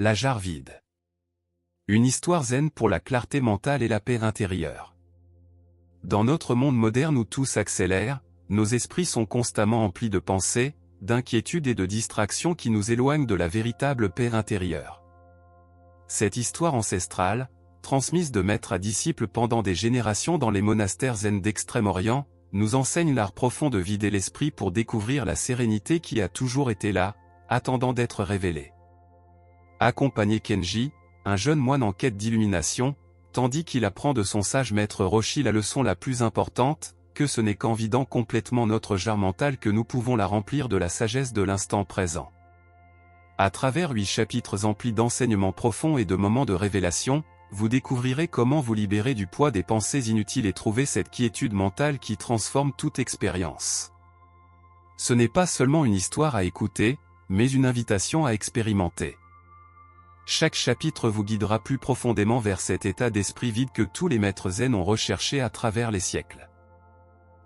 La jarre vide. Une histoire zen pour la clarté mentale et la paix intérieure. Dans notre monde moderne où tout s'accélère, nos esprits sont constamment emplis de pensées, d'inquiétudes et de distractions qui nous éloignent de la véritable paix intérieure. Cette histoire ancestrale, transmise de maître à disciple pendant des générations dans les monastères zen d'Extrême-Orient, nous enseigne l'art profond de vider l'esprit pour découvrir la sérénité qui a toujours été là, attendant d'être révélée. Accompagnez Kenji, un jeune moine en quête d'illumination, tandis qu'il apprend de son sage maître Roshi la leçon la plus importante, que ce n'est qu'en vidant complètement notre jarre mentale que nous pouvons la remplir de la sagesse de l'instant présent. À travers 8 chapitres emplis d'enseignements profonds et de moments de révélation, vous découvrirez comment vous libérer du poids des pensées inutiles et trouver cette quiétude mentale qui transforme toute expérience. Ce n'est pas seulement une histoire à écouter, mais une invitation à expérimenter. Chaque chapitre vous guidera plus profondément vers cet état d'esprit vide que tous les maîtres zen ont recherché à travers les siècles.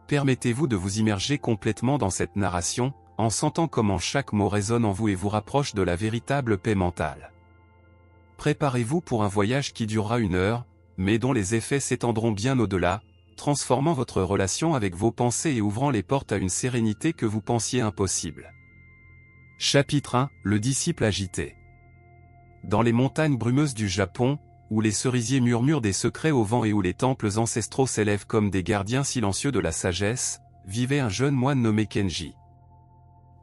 Permettez-vous de vous immerger complètement dans cette narration, en sentant comment chaque mot résonne en vous et vous rapproche de la véritable paix mentale. Préparez-vous pour un voyage qui durera 1 heure, mais dont les effets s'étendront bien au-delà, transformant votre relation avec vos pensées et ouvrant les portes à une sérénité que vous pensiez impossible. Chapitre 1 – Le disciple agité. Dans les montagnes brumeuses du Japon, où les cerisiers murmurent des secrets au vent et où les temples ancestraux s'élèvent comme des gardiens silencieux de la sagesse, vivait un jeune moine nommé Kenji.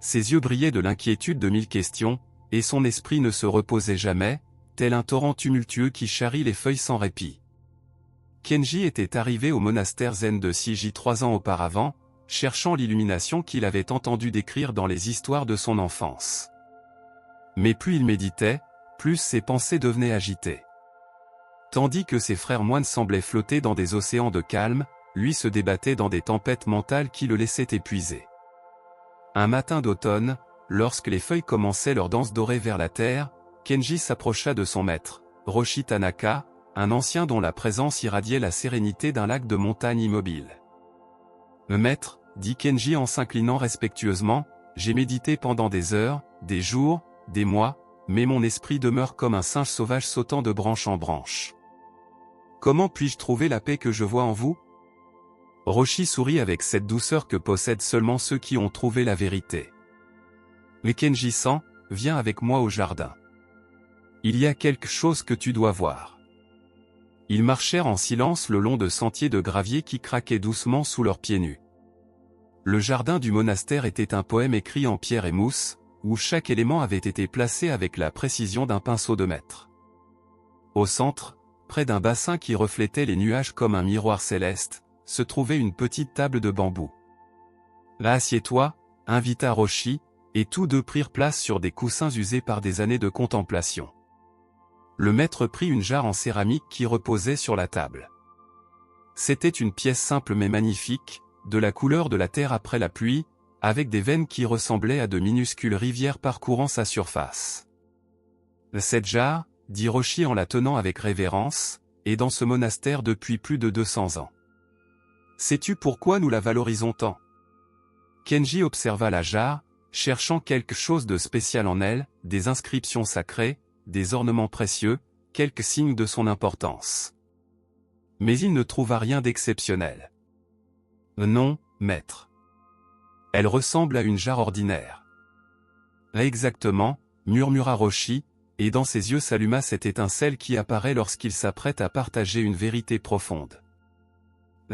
Ses yeux brillaient de l'inquiétude de 1000 questions, et son esprit ne se reposait jamais, tel un torrent tumultueux qui charrie les feuilles sans répit. Kenji était arrivé au monastère zen de Shiji 3 ans auparavant, cherchant l'illumination qu'il avait entendu décrire dans les histoires de son enfance. Mais plus il méditait, plus ses pensées devenaient agitées. Tandis que ses frères moines semblaient flotter dans des océans de calme, lui se débattait dans des tempêtes mentales qui le laissaient épuisé. Un matin d'automne, lorsque les feuilles commençaient leur danse dorée vers la terre, Kenji s'approcha de son maître, Roshi Tanaka, un ancien dont la présence irradiait la sérénité d'un lac de montagne immobile. « Maître, dit Kenji en s'inclinant respectueusement, j'ai médité pendant des heures, des jours, des mois, mais mon esprit demeure comme un singe sauvage sautant de branche en branche. Comment puis-je trouver la paix que je vois en vous ?» Roshi sourit avec cette douceur que possèdent seulement ceux qui ont trouvé la vérité. « Mais Kenji-san, viens avec moi au jardin. Il y a quelque chose que tu dois voir. » Ils marchèrent en silence le long de sentiers de gravier qui craquaient doucement sous leurs pieds nus. Le jardin du monastère était un poème écrit en pierre et mousse, où chaque élément avait été placé avec la précision d'un pinceau de maître. Au centre, près d'un bassin qui reflétait les nuages comme un miroir céleste, se trouvait une petite table de bambou. « Là, assieds-toi » invita Roshi, et tous deux prirent place sur des coussins usés par des années de contemplation. Le maître prit une jarre en céramique qui reposait sur la table. C'était une pièce simple mais magnifique, de la couleur de la terre après la pluie, avec des veines qui ressemblaient à de minuscules rivières parcourant sa surface. « Cette jarre, dit Roshi en la tenant avec révérence, est dans ce monastère depuis plus de 200 ans. Sais-tu pourquoi nous la valorisons tant ?» Kenji observa la jarre, cherchant quelque chose de spécial en elle, des inscriptions sacrées, des ornements précieux, quelques signes de son importance. Mais il ne trouva rien d'exceptionnel. « Non, maître. Elle ressemble à une jarre ordinaire. » « Exactement, » murmura Roshi, et dans ses yeux s'alluma cette étincelle qui apparaît lorsqu'il s'apprête à partager une vérité profonde.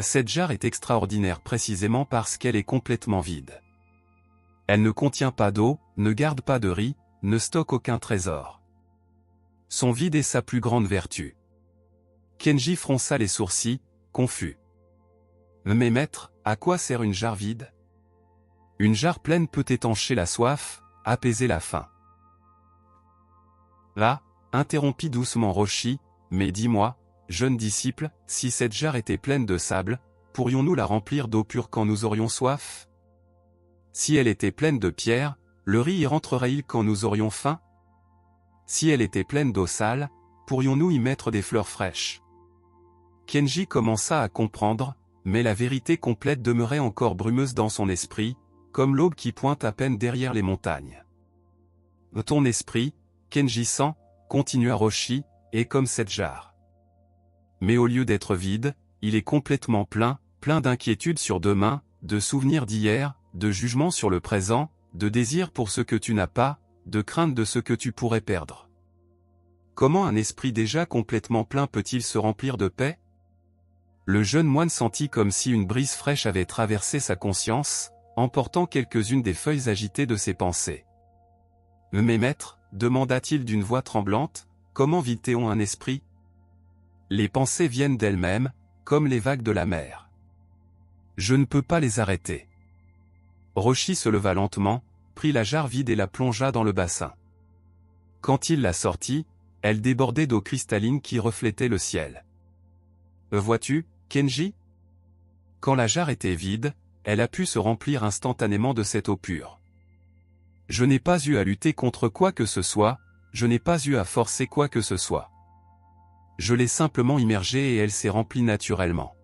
Cette jarre est extraordinaire précisément parce qu'elle est complètement vide. Elle ne contient pas d'eau, ne garde pas de riz, ne stocke aucun trésor. Son vide est sa plus grande vertu. Kenji fronça les sourcils, confus. « Mais maître, à quoi sert une jarre vide ? Une jarre pleine peut étancher la soif, apaiser la faim. » Là, interrompit doucement Roshi, « Mais dis-moi, jeune disciple, si cette jarre était pleine de sable, pourrions-nous la remplir d'eau pure quand nous aurions soif ? Si elle était pleine de pierres, le riz y rentrerait-il quand nous aurions faim ? Si elle était pleine d'eau sale, pourrions-nous y mettre des fleurs fraîches ?» Kenji commença à comprendre, mais la vérité complète demeurait encore brumeuse dans son esprit, comme l'aube qui pointe à peine derrière les montagnes. « Ton esprit, Kenji-san, continua Roshi, est comme cette jarre. Mais au lieu d'être vide, il est complètement plein, plein d'inquiétudes sur demain, de souvenirs d'hier, de jugements sur le présent, de désirs pour ce que tu n'as pas, de crainte de ce que tu pourrais perdre. Comment un esprit déjà complètement plein peut-il se remplir de paix? Le jeune moine sentit comme si une brise fraîche avait traversé sa conscience, emportant quelques-unes des feuilles agitées de ses pensées. « Mais maître, demanda-t-il d'une voix tremblante, comment vit-on un esprit? Les pensées viennent d'elles-mêmes, comme les vagues de la mer. Je ne peux pas les arrêter. » Roshi se leva lentement, prit la jarre vide et la plongea dans le bassin. Quand il la sortit, elle débordait d'eau cristalline qui reflétait le ciel. « Vois-tu, Kenji ? Quand la jarre était vide, elle a pu se remplir instantanément de cette eau pure. Je n'ai pas eu à lutter contre quoi que ce soit, je n'ai pas eu à forcer quoi que ce soit. Je l'ai simplement immergée et elle s'est remplie naturellement. »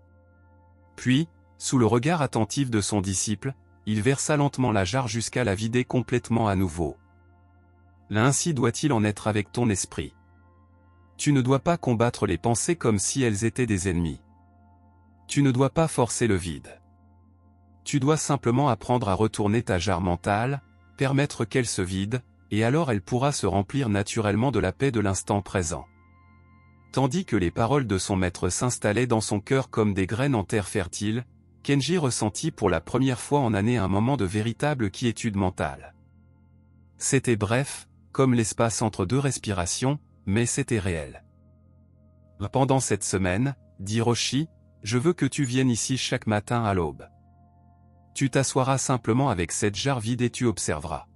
Puis, sous le regard attentif de son disciple, il versa lentement la jarre jusqu'à la vider complètement à nouveau. Ainsi doit-il en être avec ton esprit. Tu ne dois pas combattre les pensées comme si elles étaient des ennemis. Tu ne dois pas forcer le vide. Tu dois simplement apprendre à retourner ta jarre mentale, permettre qu'elle se vide, et alors elle pourra se remplir naturellement de la paix de l'instant présent. Tandis que les paroles de son maître s'installaient dans son cœur comme des graines en terre fertile, Kenji ressentit pour la première fois en année un moment de véritable quiétude mentale. C'était bref, comme l'espace entre deux respirations, mais c'était réel. « Pendant cette semaine, dit Roshi, je veux que tu viennes ici chaque matin à l'aube. Tu t'assoiras simplement avec cette jarre vide et tu observeras.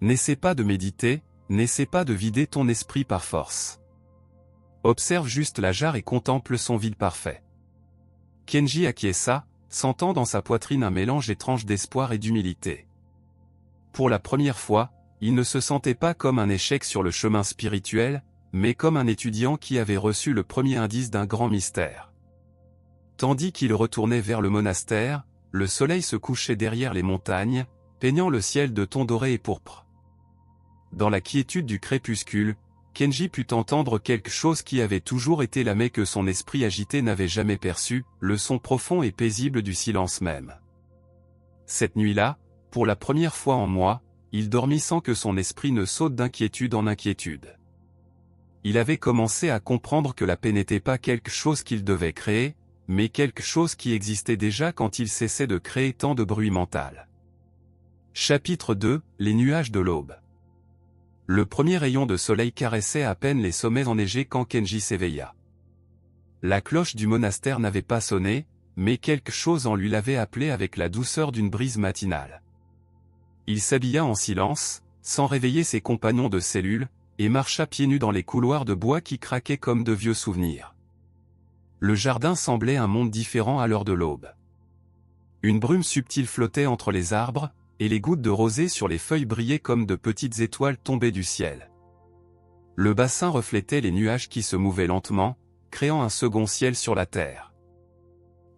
N'essaie pas de méditer, n'essaie pas de vider ton esprit par force. Observe juste la jarre et contemple son vide parfait. » Kenji acquiesça, sentant dans sa poitrine un mélange étrange d'espoir et d'humilité. Pour la première fois, il ne se sentait pas comme un échec sur le chemin spirituel, mais comme un étudiant qui avait reçu le premier indice d'un grand mystère. Tandis qu'il retournait vers le monastère, le soleil se couchait derrière les montagnes, peignant le ciel de tons dorés et pourpres. Dans la quiétude du crépuscule, Kenji put entendre quelque chose qui avait toujours été là mais que son esprit agité n'avait jamais perçu, le son profond et paisible du silence même. Cette nuit-là, pour la première fois en mois, il dormit sans que son esprit ne saute d'inquiétude en inquiétude. Il avait commencé à comprendre que la paix n'était pas quelque chose qu'il devait créer, mais quelque chose qui existait déjà quand il cessait de créer tant de bruit mental. Chapitre 2 – Les nuages de l'aube. Le premier rayon de soleil caressait à peine les sommets enneigés quand Kenji s'éveilla. La cloche du monastère n'avait pas sonné, mais quelque chose en lui l'avait appelé avec la douceur d'une brise matinale. Il s'habilla en silence, sans réveiller ses compagnons de cellule, et marcha pieds nus dans les couloirs de bois qui craquaient comme de vieux souvenirs. Le jardin semblait un monde différent à l'heure de l'aube. Une brume subtile flottait entre les arbres, et les gouttes de rosée sur les feuilles brillaient comme de petites étoiles tombées du ciel. Le bassin reflétait les nuages qui se mouvaient lentement, créant un second ciel sur la terre.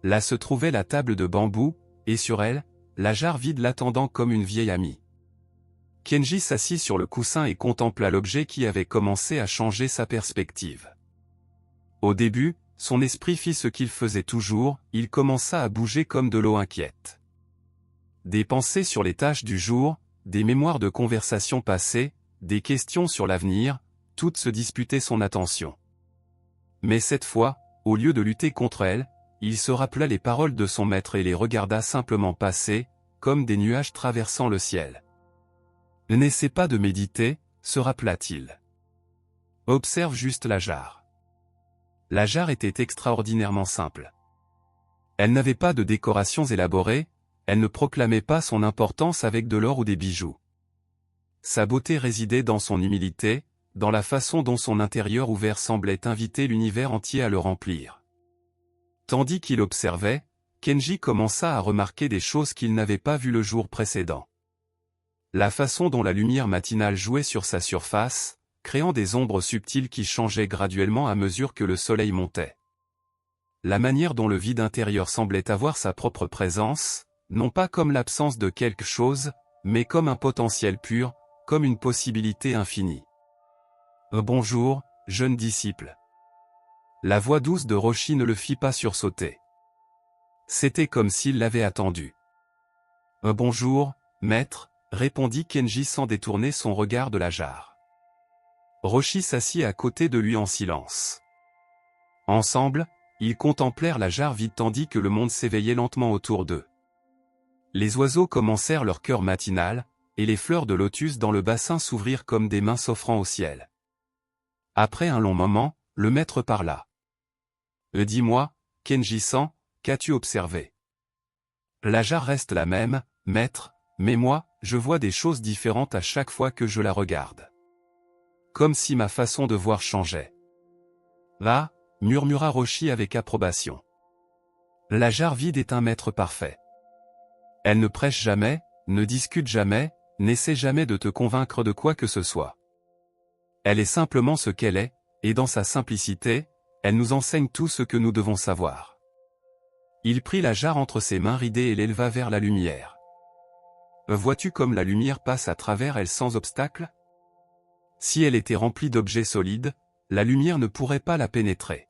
Là se trouvait la table de bambou, et sur elle, la jarre vide l'attendant comme une vieille amie. Kenji s'assit sur le coussin et contempla l'objet qui avait commencé à changer sa perspective. Au début, son esprit fit ce qu'il faisait toujours, il commença à bouger comme de l'eau inquiète. Des pensées sur les tâches du jour, des mémoires de conversations passées, des questions sur l'avenir, toutes se disputaient son attention. Mais cette fois, au lieu de lutter contre elles, il se rappela les paroles de son maître et les regarda simplement passer, comme des nuages traversant le ciel. « N'essaie pas de méditer, se rappela-t-il. Observe juste la jarre. » La jarre était extraordinairement simple. Elle n'avait pas de décorations élaborées, elle ne proclamait pas son importance avec de l'or ou des bijoux. Sa beauté résidait dans son humilité, dans la façon dont son intérieur ouvert semblait inviter l'univers entier à le remplir. Tandis qu'il observait, Kenji commença à remarquer des choses qu'il n'avait pas vues le jour précédent. La façon dont la lumière matinale jouait sur sa surface, créant des ombres subtiles qui changeaient graduellement à mesure que le soleil montait. La manière dont le vide intérieur semblait avoir sa propre présence, non pas comme l'absence de quelque chose, mais comme un potentiel pur, comme une possibilité infinie. Bonjour, jeune disciple. La voix douce de Roshi ne le fit pas sursauter. C'était comme s'il l'avait attendu. Bonjour, maître, répondit Kenji sans détourner son regard de la jarre. Roshi s'assit à côté de lui en silence. Ensemble, ils contemplèrent la jarre vide tandis que le monde s'éveillait lentement autour d'eux. Les oiseaux commencèrent leur chœur matinal, et les fleurs de lotus dans le bassin s'ouvrirent comme des mains s'offrant au ciel. Après un long moment, le maître parla. Dis-moi, Kenji-san, qu'as-tu observé? La jarre reste la même, maître, mais moi, je vois des choses différentes à chaque fois que je la regarde. Comme si ma façon de voir changeait. Là, murmura Roshi avec approbation. La jarre vide est un maître parfait. Elle ne prêche jamais, ne discute jamais, n'essaie jamais de te convaincre de quoi que ce soit. Elle est simplement ce qu'elle est, et dans sa simplicité, elle nous enseigne tout ce que nous devons savoir. Il prit la jarre entre ses mains ridées et l'éleva vers la lumière. Vois-tu comme la lumière passe à travers elle sans obstacle? Si elle était remplie d'objets solides, la lumière ne pourrait pas la pénétrer.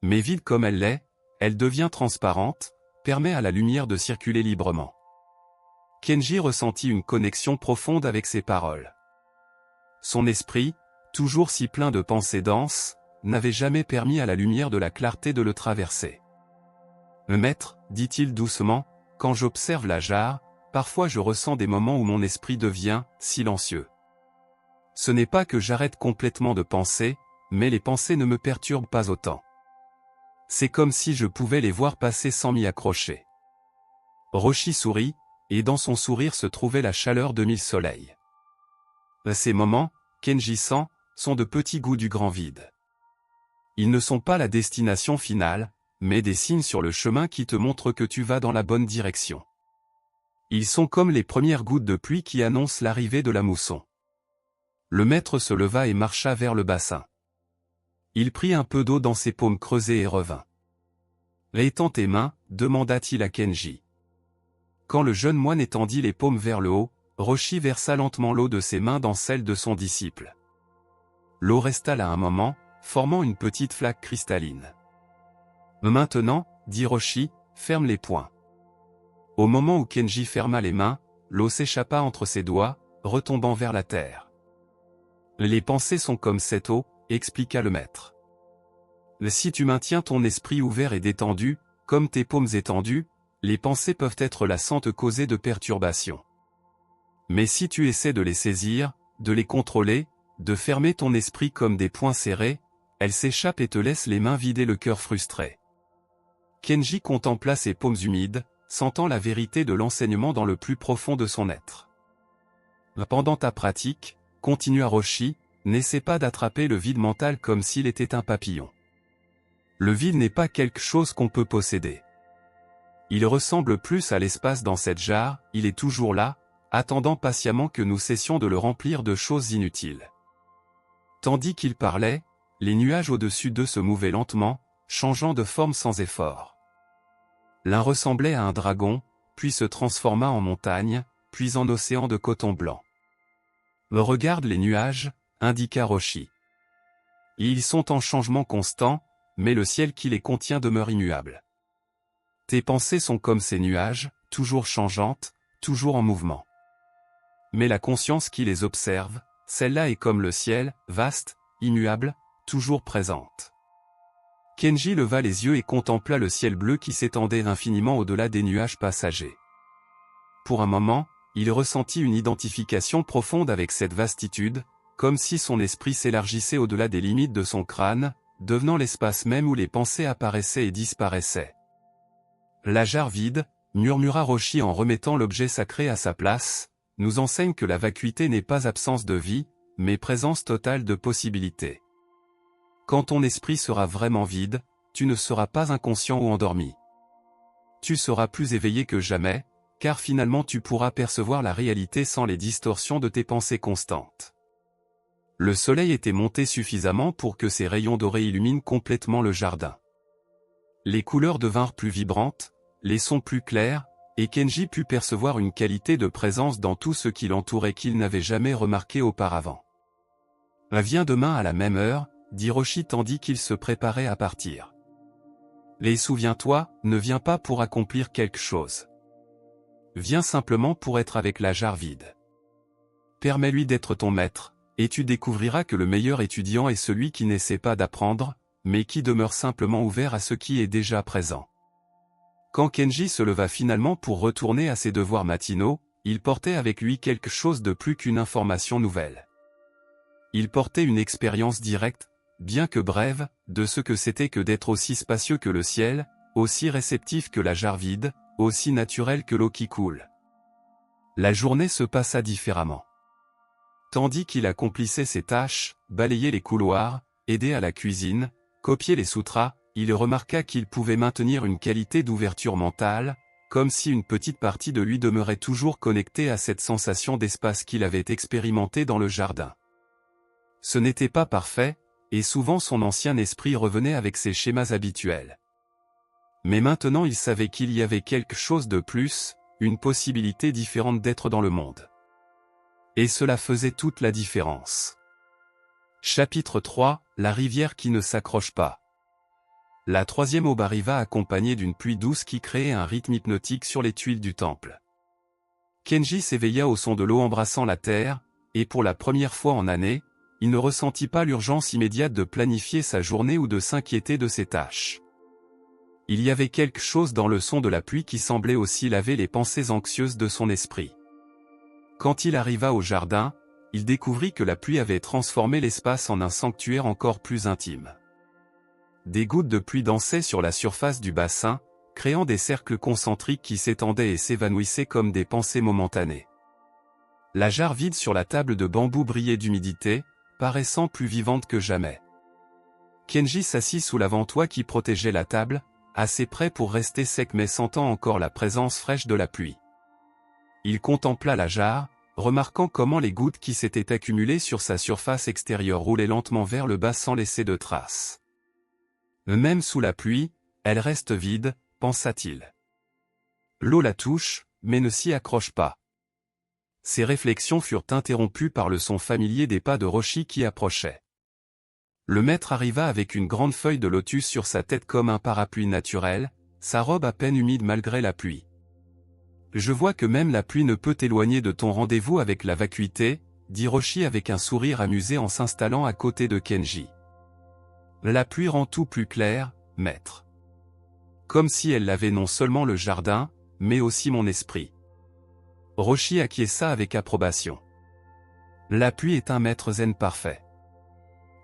Mais vide comme elle l'est, elle devient transparente, permet à la lumière de circuler librement. Kenji ressentit une connexion profonde avec ces paroles. Son esprit, toujours si plein de pensées denses, n'avait jamais permis à la lumière de la clarté de le traverser. Maître, dit-il doucement, quand j'observe la jarre, parfois je ressens des moments où mon esprit devient silencieux. Ce n'est pas que j'arrête complètement de penser, mais les pensées ne me perturbent pas autant. C'est comme si je pouvais les voir passer sans m'y accrocher. Roshi sourit, et dans son sourire se trouvait la chaleur de 1000 soleils. Ces moments, Kenji-san, sont de petits goûts du grand vide. Ils ne sont pas la destination finale, mais des signes sur le chemin qui te montrent que tu vas dans la bonne direction. Ils sont comme les premières gouttes de pluie qui annoncent l'arrivée de la mousson. Le maître se leva et marcha vers le bassin. Il prit un peu d'eau dans ses paumes creusées et revint. « Étends tes mains, demanda-t-il à Kenji. Quand le jeune moine étendit les paumes vers le haut, Roshi versa lentement l'eau de ses mains dans celle de son disciple. L'eau resta là un moment, formant une petite flaque cristalline. « Maintenant, dit Roshi, ferme les poings. » Au moment où Kenji ferma les mains, l'eau s'échappa entre ses doigts, retombant vers la terre. « Les pensées sont comme cette eau, expliqua le maître. Si tu maintiens ton esprit ouvert et détendu, comme tes paumes étendues, les pensées peuvent être la sans te causer de perturbations. Mais si tu essaies de les saisir, de les contrôler, de fermer ton esprit comme des poings serrés, elles s'échappent et te laissent les mains vides et le cœur frustré. Kenji contempla ses paumes humides, sentant la vérité de l'enseignement dans le plus profond de son être. Pendant ta pratique, continua Roshi, n'essaie pas d'attraper le vide mental comme s'il était un papillon. Le vide n'est pas quelque chose qu'on peut posséder. Il ressemble plus à l'espace dans cette jarre, il est toujours là, attendant patiemment que nous cessions de le remplir de choses inutiles. Tandis qu'il parlait, les nuages au-dessus d'eux se mouvaient lentement, changeant de forme sans effort. L'un ressemblait à un dragon, puis se transforma en montagne, puis en océan de coton blanc. « Regarde les nuages, indiqua Roshi. Ils sont en changement constant, mais le ciel qui les contient demeure immuable. Tes pensées sont comme ces nuages, toujours changeantes, toujours en mouvement. Mais la conscience qui les observe, celle-là est comme le ciel, vaste, immuable, toujours présente. » Kenji leva les yeux et contempla le ciel bleu qui s'étendait infiniment au-delà des nuages passagers. Pour un moment, il ressentit une identification profonde avec cette vastitude, comme si son esprit s'élargissait au-delà des limites de son crâne, devenant l'espace même où les pensées apparaissaient et disparaissaient. La jarre vide, murmura Roshi en remettant l'objet sacré à sa place, nous enseigne que la vacuité n'est pas absence de vie, mais présence totale de possibilités. Quand ton esprit sera vraiment vide, tu ne seras pas inconscient ou endormi. Tu seras plus éveillé que jamais, car finalement tu pourras percevoir la réalité sans les distorsions de tes pensées constantes. Le soleil était monté suffisamment pour que ses rayons dorés illuminent complètement le jardin. Les couleurs devinrent plus vibrantes, les sons plus clairs, et Kenji put percevoir une qualité de présence dans tout ce qui l'entourait qu'il n'avait jamais remarqué auparavant. Viens demain à la même heure, dit Roshi tandis qu'il se préparait à partir. Et souviens-toi, ne viens pas pour accomplir quelque chose. Viens simplement pour être avec la jarre vide. Permets-lui d'être ton maître, et tu découvriras que le meilleur étudiant est celui qui n'essaie pas d'apprendre, mais qui demeure simplement ouvert à ce qui est déjà présent. Quand Kenji se leva finalement pour retourner à ses devoirs matinaux, il portait avec lui quelque chose de plus qu'une information nouvelle. Il portait une expérience directe, bien que brève, de ce que c'était que d'être aussi spacieux que le ciel, aussi réceptif que la jarre vide, aussi naturel que l'eau qui coule. La journée se passa différemment. Tandis qu'il accomplissait ses tâches, balayait les couloirs, aidait à la cuisine, copiait les sutras, il remarqua qu'il pouvait maintenir une qualité d'ouverture mentale, comme si une petite partie de lui demeurait toujours connectée à cette sensation d'espace qu'il avait expérimentée dans le jardin. Ce n'était pas parfait, et souvent son ancien esprit revenait avec ses schémas habituels. Mais maintenant il savait qu'il y avait quelque chose de plus, une possibilité différente d'être dans le monde. Et cela faisait toute la différence. Chapitre 3, la rivière qui ne s'accroche pas. La troisième aube arriva accompagnée d'une pluie douce qui créait un rythme hypnotique sur les tuiles du temple. Kenji s'éveilla au son de l'eau embrassant la terre, et pour la première fois en année, il ne ressentit pas l'urgence immédiate de planifier sa journée ou de s'inquiéter de ses tâches. Il y avait quelque chose dans le son de la pluie qui semblait aussi laver les pensées anxieuses de son esprit. Quand il arriva au jardin, il découvrit que la pluie avait transformé l'espace en un sanctuaire encore plus intime. Des gouttes de pluie dansaient sur la surface du bassin, créant des cercles concentriques qui s'étendaient et s'évanouissaient comme des pensées momentanées. La jarre vide sur la table de bambou brillait d'humidité, paraissant plus vivante que jamais. Kenji s'assit sous l'avant-toit qui protégeait la table, assez près pour rester sec mais sentant encore la présence fraîche de la pluie. Il contempla la jarre, remarquant comment les gouttes qui s'étaient accumulées sur sa surface extérieure roulaient lentement vers le bas sans laisser de traces. Même sous la pluie, elle reste vide, pensa-t-il. L'eau la touche, mais ne s'y accroche pas. Ses réflexions furent interrompues par le son familier des pas de Roshi qui approchait. Le maître arriva avec une grande feuille de lotus sur sa tête comme un parapluie naturel, sa robe à peine humide malgré la pluie. « Je vois que même la pluie ne peut t'éloigner de ton rendez-vous avec la vacuité, » dit Roshi avec un sourire amusé en s'installant à côté de Kenji. « La pluie rend tout plus clair, maître. Comme si elle lavait non seulement le jardin, mais aussi mon esprit. » Roshi acquiesça avec approbation. La pluie est un maître zen parfait.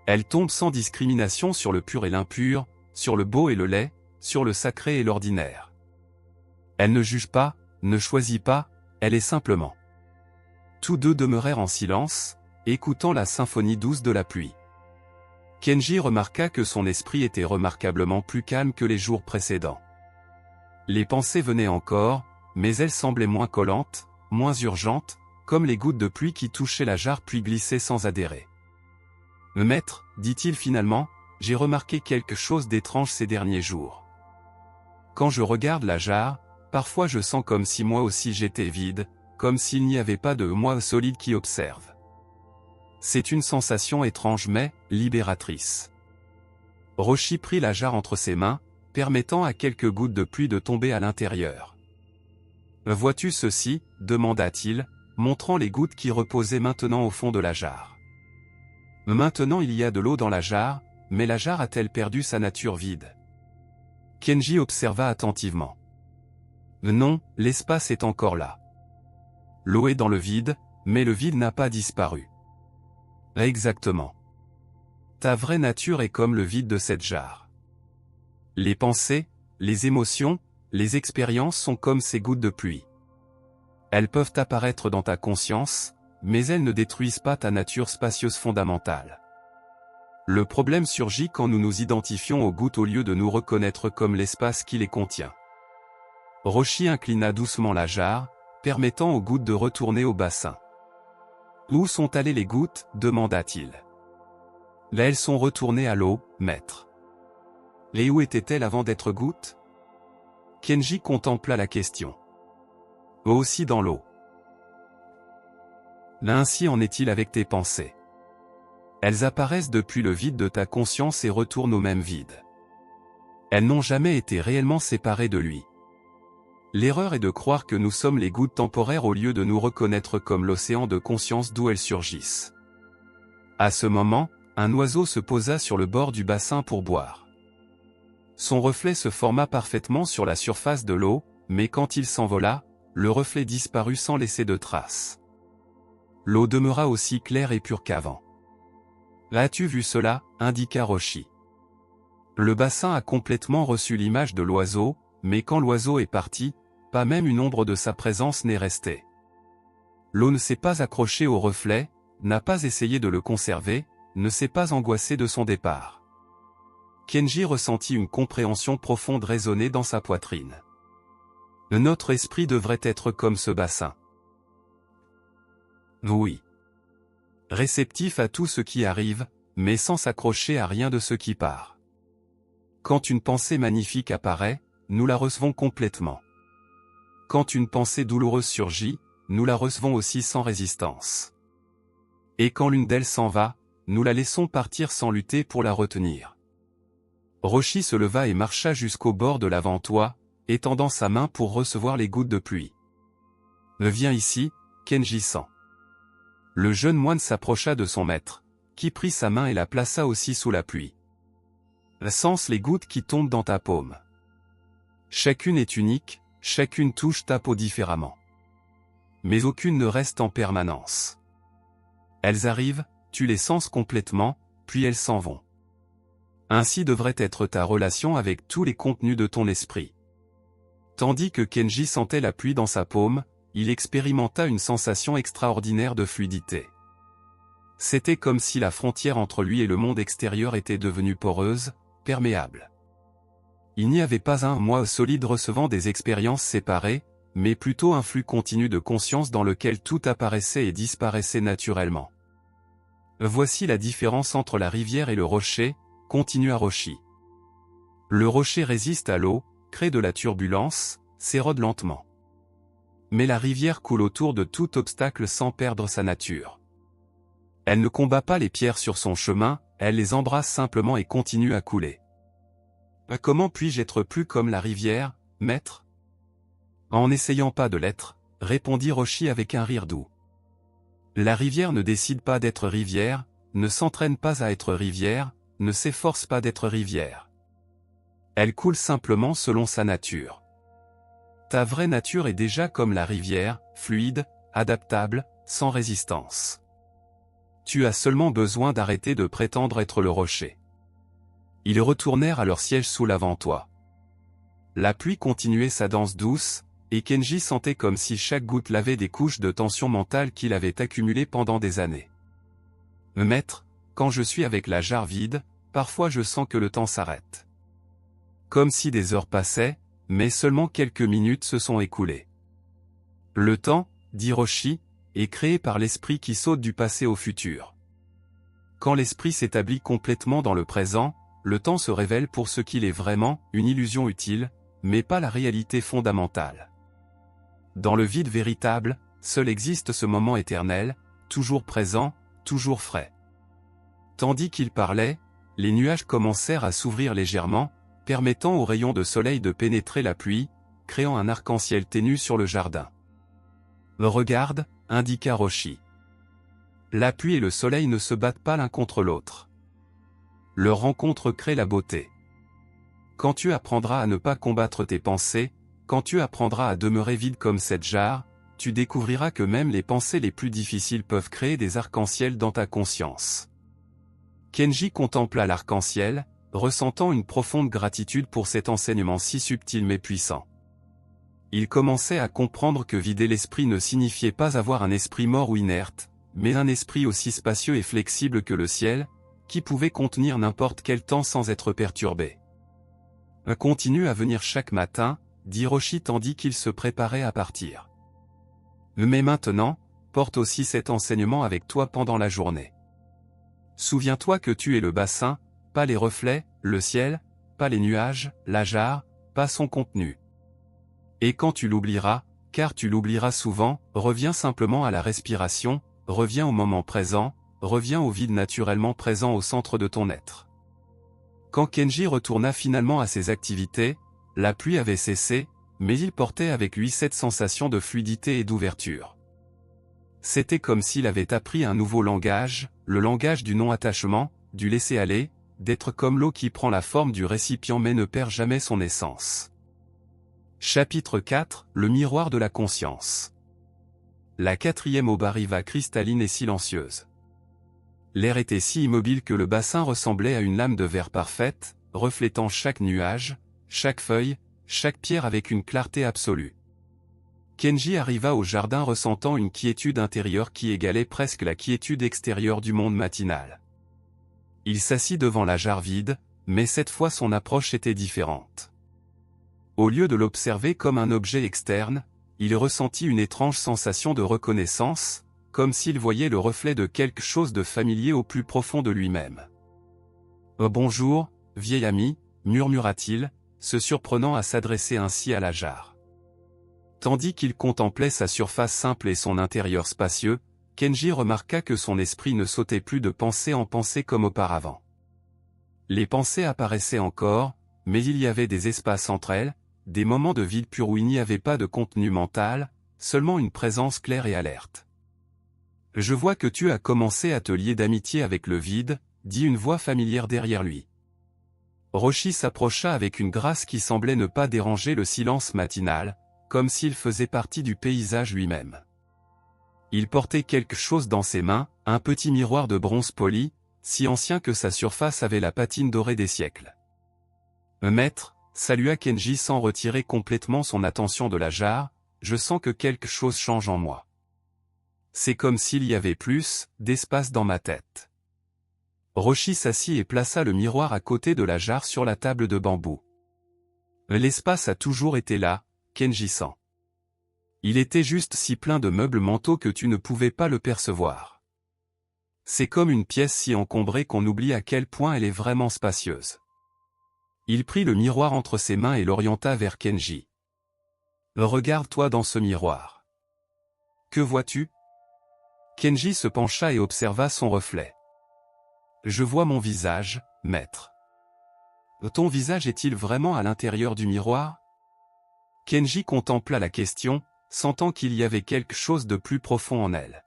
Elle tombe sans discrimination sur le pur et l'impur, sur le beau et le laid, sur le sacré et l'ordinaire. Elle ne juge pas, ne choisit pas, elle est simplement. Tous deux demeurèrent en silence, écoutant la symphonie douce de la pluie. Kenji remarqua que son esprit était remarquablement plus calme que les jours précédents. Les pensées venaient encore, mais elles semblaient moins collantes, moins urgentes, comme les gouttes de pluie qui touchaient la jarre puis glissaient sans adhérer. « Maître, dit-il finalement, j'ai remarqué quelque chose d'étrange ces derniers jours. Quand je regarde la jarre, parfois je sens comme si moi aussi j'étais vide, comme s'il n'y avait pas de moi solide qui observe. C'est une sensation étrange mais libératrice. » Roshi prit la jarre entre ses mains, permettant à quelques gouttes de pluie de tomber à l'intérieur. « Vois-tu ceci ?» demanda-t-il, montrant les gouttes qui reposaient maintenant au fond de la jarre. « Maintenant il y a de l'eau dans la jarre, mais la jarre a-t-elle perdu sa nature vide ?» Kenji observa attentivement. « Non, l'espace est encore là. L'eau est dans le vide, mais le vide n'a pas disparu. » Exactement. Ta vraie nature est comme le vide de cette jarre. Les pensées, les émotions, les expériences sont comme ces gouttes de pluie. Elles peuvent apparaître dans ta conscience, mais elles ne détruisent pas ta nature spacieuse fondamentale. Le problème surgit quand nous nous identifions aux gouttes au lieu de nous reconnaître comme l'espace qui les contient. Roshi inclina doucement la jarre, permettant aux gouttes de retourner au bassin. « Où sont allées les gouttes ?» demanda-t-il. « Là elles sont retournées à l'eau, maître. » « Et où étaient-elles avant d'être gouttes ?» Kenji contempla la question. « Aussi dans l'eau. » « Là ainsi en est-il avec tes pensées. » Elles apparaissent depuis le vide de ta conscience et retournent au même vide. Elles n'ont jamais été réellement séparées de lui. L'erreur est de croire que nous sommes les gouttes temporaires au lieu de nous reconnaître comme l'océan de conscience d'où elles surgissent. À ce moment, un oiseau se posa sur le bord du bassin pour boire. Son reflet se forma parfaitement sur la surface de l'eau, mais quand il s'envola, le reflet disparut sans laisser de traces. L'eau demeura aussi claire et pure qu'avant. « As-tu vu cela » indiqua Roshi. Le bassin a complètement reçu l'image de l'oiseau, mais quand l'oiseau est parti, pas même une ombre de sa présence n'est restée. L'eau ne s'est pas accrochée au reflet, n'a pas essayé de le conserver, ne s'est pas angoissée de son départ. Kenji ressentit une compréhension profonde résonner dans sa poitrine. Notre esprit devrait être comme ce bassin. Oui. Réceptif à tout ce qui arrive, mais sans s'accrocher à rien de ce qui part. Quand une pensée magnifique apparaît, nous la recevons complètement. Quand une pensée douloureuse surgit, nous la recevons aussi sans résistance. Et quand l'une d'elles s'en va, nous la laissons partir sans lutter pour la retenir. Roshi se leva et marcha jusqu'au bord de l'avant-toit, étendant sa main pour recevoir les gouttes de pluie. « Viens ici, Kenji-san. » Le jeune moine s'approcha de son maître, qui prit sa main et la plaça aussi sous la pluie. « Sens les gouttes qui tombent dans ta paume. Chacune est unique, chacune touche ta peau différemment. Mais aucune ne reste en permanence. Elles arrivent, tu les sens complètement, puis elles s'en vont. Ainsi devrait être ta relation avec tous les contenus de ton esprit. » Tandis que Kenji sentait la pluie dans sa paume, il expérimenta une sensation extraordinaire de fluidité. C'était comme si la frontière entre lui et le monde extérieur était devenue poreuse, perméable. Il n'y avait pas un moi solide recevant des expériences séparées, mais plutôt un flux continu de conscience dans lequel tout apparaissait et disparaissait naturellement. Voici la différence entre la rivière et le rocher, continua Roshi. Le rocher résiste à l'eau, crée de la turbulence, s'érode lentement. Mais la rivière coule autour de tout obstacle sans perdre sa nature. Elle ne combat pas les pierres sur son chemin, elle les embrasse simplement et continue à couler. Comment puis-je être plus comme la rivière, maître? En n'essayant pas de l'être, répondit Roshi avec un rire doux. La rivière ne décide pas d'être rivière, ne s'entraîne pas à être rivière, ne s'efforce pas d'être rivière. Elle coule simplement selon sa nature. Ta vraie nature est déjà comme la rivière, fluide, adaptable, sans résistance. Tu as seulement besoin d'arrêter de prétendre être le rocher. Ils retournèrent à leur siège sous l'avant-toit. La pluie continuait sa danse douce, et Kenji sentait comme si chaque goutte lavait des couches de tension mentale qu'il avait accumulées pendant des années. « Maître, quand je suis avec la jarre vide, parfois je sens que le temps s'arrête. Comme si des heures passaient, mais seulement quelques minutes se sont écoulées. Le temps, dit Roshi, est créé par l'esprit qui saute du passé au futur. Quand l'esprit s'établit complètement dans le présent, le temps se révèle pour ce qu'il est vraiment, une illusion utile, mais pas la réalité fondamentale. Dans le vide véritable, seul existe ce moment éternel, toujours présent, toujours frais. » Tandis qu'il parlait, les nuages commencèrent à s'ouvrir légèrement, permettant aux rayons de soleil de pénétrer la pluie, créant un arc-en-ciel ténu sur le jardin. « Regarde, » indiqua Roshi. La pluie et le soleil ne se battent pas l'un contre l'autre. Leur rencontre crée la beauté. Quand tu apprendras à ne pas combattre tes pensées, quand tu apprendras à demeurer vide comme cette jarre, tu découvriras que même les pensées les plus difficiles peuvent créer des arcs-en-ciel dans ta conscience. Kenji contempla l'arc-en-ciel, ressentant une profonde gratitude pour cet enseignement si subtil mais puissant. Il commençait à comprendre que vider l'esprit ne signifiait pas avoir un esprit mort ou inerte, mais un esprit aussi spacieux et flexible que le ciel, qui pouvait contenir n'importe quel temps sans être perturbé. « Continue à venir chaque matin, » dit Roshi tandis qu'il se préparait à partir. « Mais maintenant, porte aussi cet enseignement avec toi pendant la journée. Souviens-toi que tu es le bassin, pas les reflets, le ciel, pas les nuages, la jarre, pas son contenu. Et quand tu l'oublieras, car tu l'oublieras souvent, reviens simplement à la respiration, reviens au moment présent, reviens au vide naturellement présent au centre de ton être. Quand Kenji retourna finalement à ses activités, la pluie avait cessé, mais il portait avec lui cette sensation de fluidité et d'ouverture. C'était comme s'il avait appris un nouveau langage, le langage du non-attachement, du laisser-aller, d'être comme l'eau qui prend la forme du récipient mais ne perd jamais son essence. Chapitre 4, le miroir de la conscience. La 4e aube arriva cristalline et silencieuse. L'air était si immobile que le bassin ressemblait à une lame de verre parfaite, reflétant chaque nuage, chaque feuille, chaque pierre avec une clarté absolue. Kenji arriva au jardin ressentant une quiétude intérieure qui égalait presque la quiétude extérieure du monde matinal. Il s'assit devant la jarre vide, mais cette fois son approche était différente. Au lieu de l'observer comme un objet externe, il ressentit une étrange sensation de reconnaissance, comme s'il voyait le reflet de quelque chose de familier au plus profond de lui-même. « Oh bonjour, vieil ami », murmura-t-il, se surprenant à s'adresser ainsi à la jarre. Tandis qu'il contemplait sa surface simple et son intérieur spacieux, Kenji remarqua que son esprit ne sautait plus de pensée en pensée comme auparavant. Les pensées apparaissaient encore, mais il y avait des espaces entre elles, des moments de vide pur où il n'y avait pas de contenu mental, seulement une présence claire et alerte. « Je vois que tu as commencé à te lier d'amitié avec le vide », dit une voix familière derrière lui. Roshi s'approcha avec une grâce qui semblait ne pas déranger le silence matinal, comme s'il faisait partie du paysage lui-même. Il portait quelque chose dans ses mains, un petit miroir de bronze poli, si ancien que sa surface avait la patine dorée des siècles. « Maître », salua Kenji sans retirer complètement son attention de la jarre, « je sens que quelque chose change en moi. C'est comme s'il y avait plus d'espace dans ma tête. » Roshi s'assit et plaça le miroir à côté de la jarre sur la table de bambou. L'espace a toujours été là, Kenji sent. Il était juste si plein de meubles mentaux que tu ne pouvais pas le percevoir. C'est comme une pièce si encombrée qu'on oublie à quel point elle est vraiment spacieuse. Il prit le miroir entre ses mains et l'orienta vers Kenji. Regarde-toi dans ce miroir. Que vois-tu? Kenji se pencha et observa son reflet. Je vois mon visage, maître. Ton visage est-il vraiment à l'intérieur du miroir? Kenji contempla la question, sentant qu'il y avait quelque chose de plus profond en elle.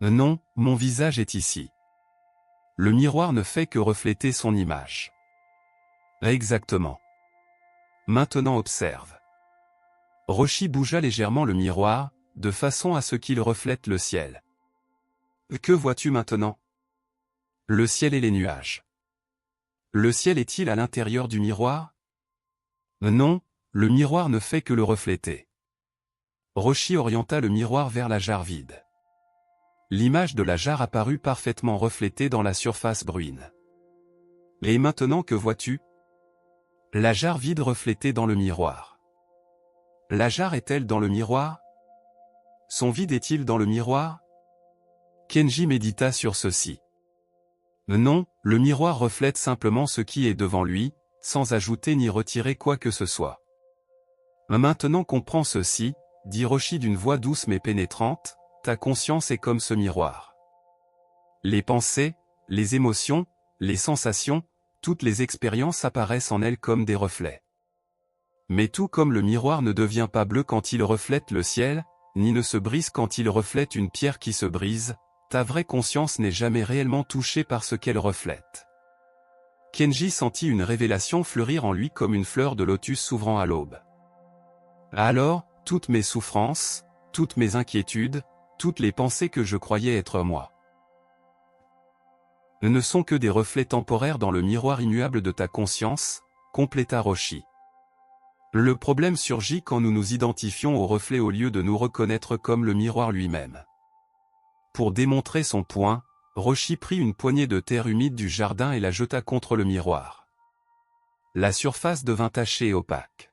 Non, mon visage est ici. Le miroir ne fait que refléter son image. Exactement. Maintenant observe. Roshi bougea légèrement le miroir, de façon à ce qu'il reflète le ciel. Que vois-tu maintenant? Le ciel et les nuages. Le ciel est-il à l'intérieur du miroir? Non, le miroir ne fait que le refléter. Roshi orienta le miroir vers la jarre vide. L'image de la jarre apparut parfaitement reflétée dans la surface brune. Et maintenant que vois-tu? La jarre vide reflétée dans le miroir. La jarre est-elle dans le miroir? Son vide est-il dans le miroir? Kenji médita sur ceci. Non, le miroir reflète simplement ce qui est devant lui, sans ajouter ni retirer quoi que ce soit. Maintenant comprends ceci, dit Roshi d'une voix douce mais pénétrante, ta conscience est comme ce miroir. Les pensées, les émotions, les sensations, toutes les expériences apparaissent en elle comme des reflets. Mais tout comme le miroir ne devient pas bleu quand il reflète le ciel, ni ne se brise quand il reflète une pierre qui se brise, ta vraie conscience n'est jamais réellement touchée par ce qu'elle reflète. Kenji sentit une révélation fleurir en lui comme une fleur de lotus s'ouvrant à l'aube. Alors, toutes mes souffrances, toutes mes inquiétudes, toutes les pensées que je croyais être moi, ne sont que des reflets temporaires dans le miroir immuable de ta conscience, compléta Roshi. Le problème surgit quand nous nous identifions au reflet au lieu de nous reconnaître comme le miroir lui-même. Pour démontrer son point, Roshi prit une poignée de terre humide du jardin et la jeta contre le miroir. La surface devint tachée et opaque.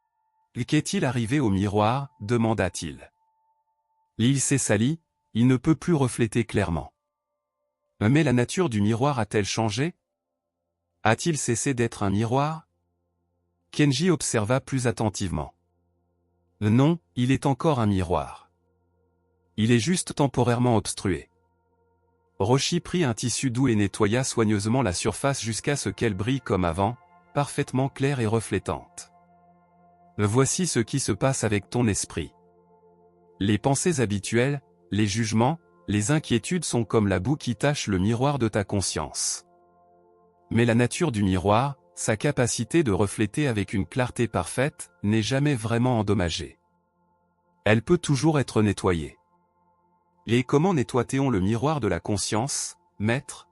« Qu'est-il arrivé au miroir » demanda-t-il. « Il s'est sali, il ne peut plus refléter clairement. » Mais la nature du miroir a-t-elle changé? A-t-il cessé d'être un miroir? Kenji observa plus attentivement. Non, il est encore un miroir. Il est juste temporairement obstrué. Roshi prit un tissu doux et nettoya soigneusement la surface jusqu'à ce qu'elle brille comme avant, parfaitement claire et reflétante. Voici ce qui se passe avec ton esprit. Les pensées habituelles, les jugements, les inquiétudes sont comme la boue qui tache le miroir de ta conscience. Mais la nature du miroir, sa capacité de refléter avec une clarté parfaite, n'est jamais vraiment endommagée. Elle peut toujours être nettoyée. Et comment nettoie-t-on le miroir de la conscience, maître?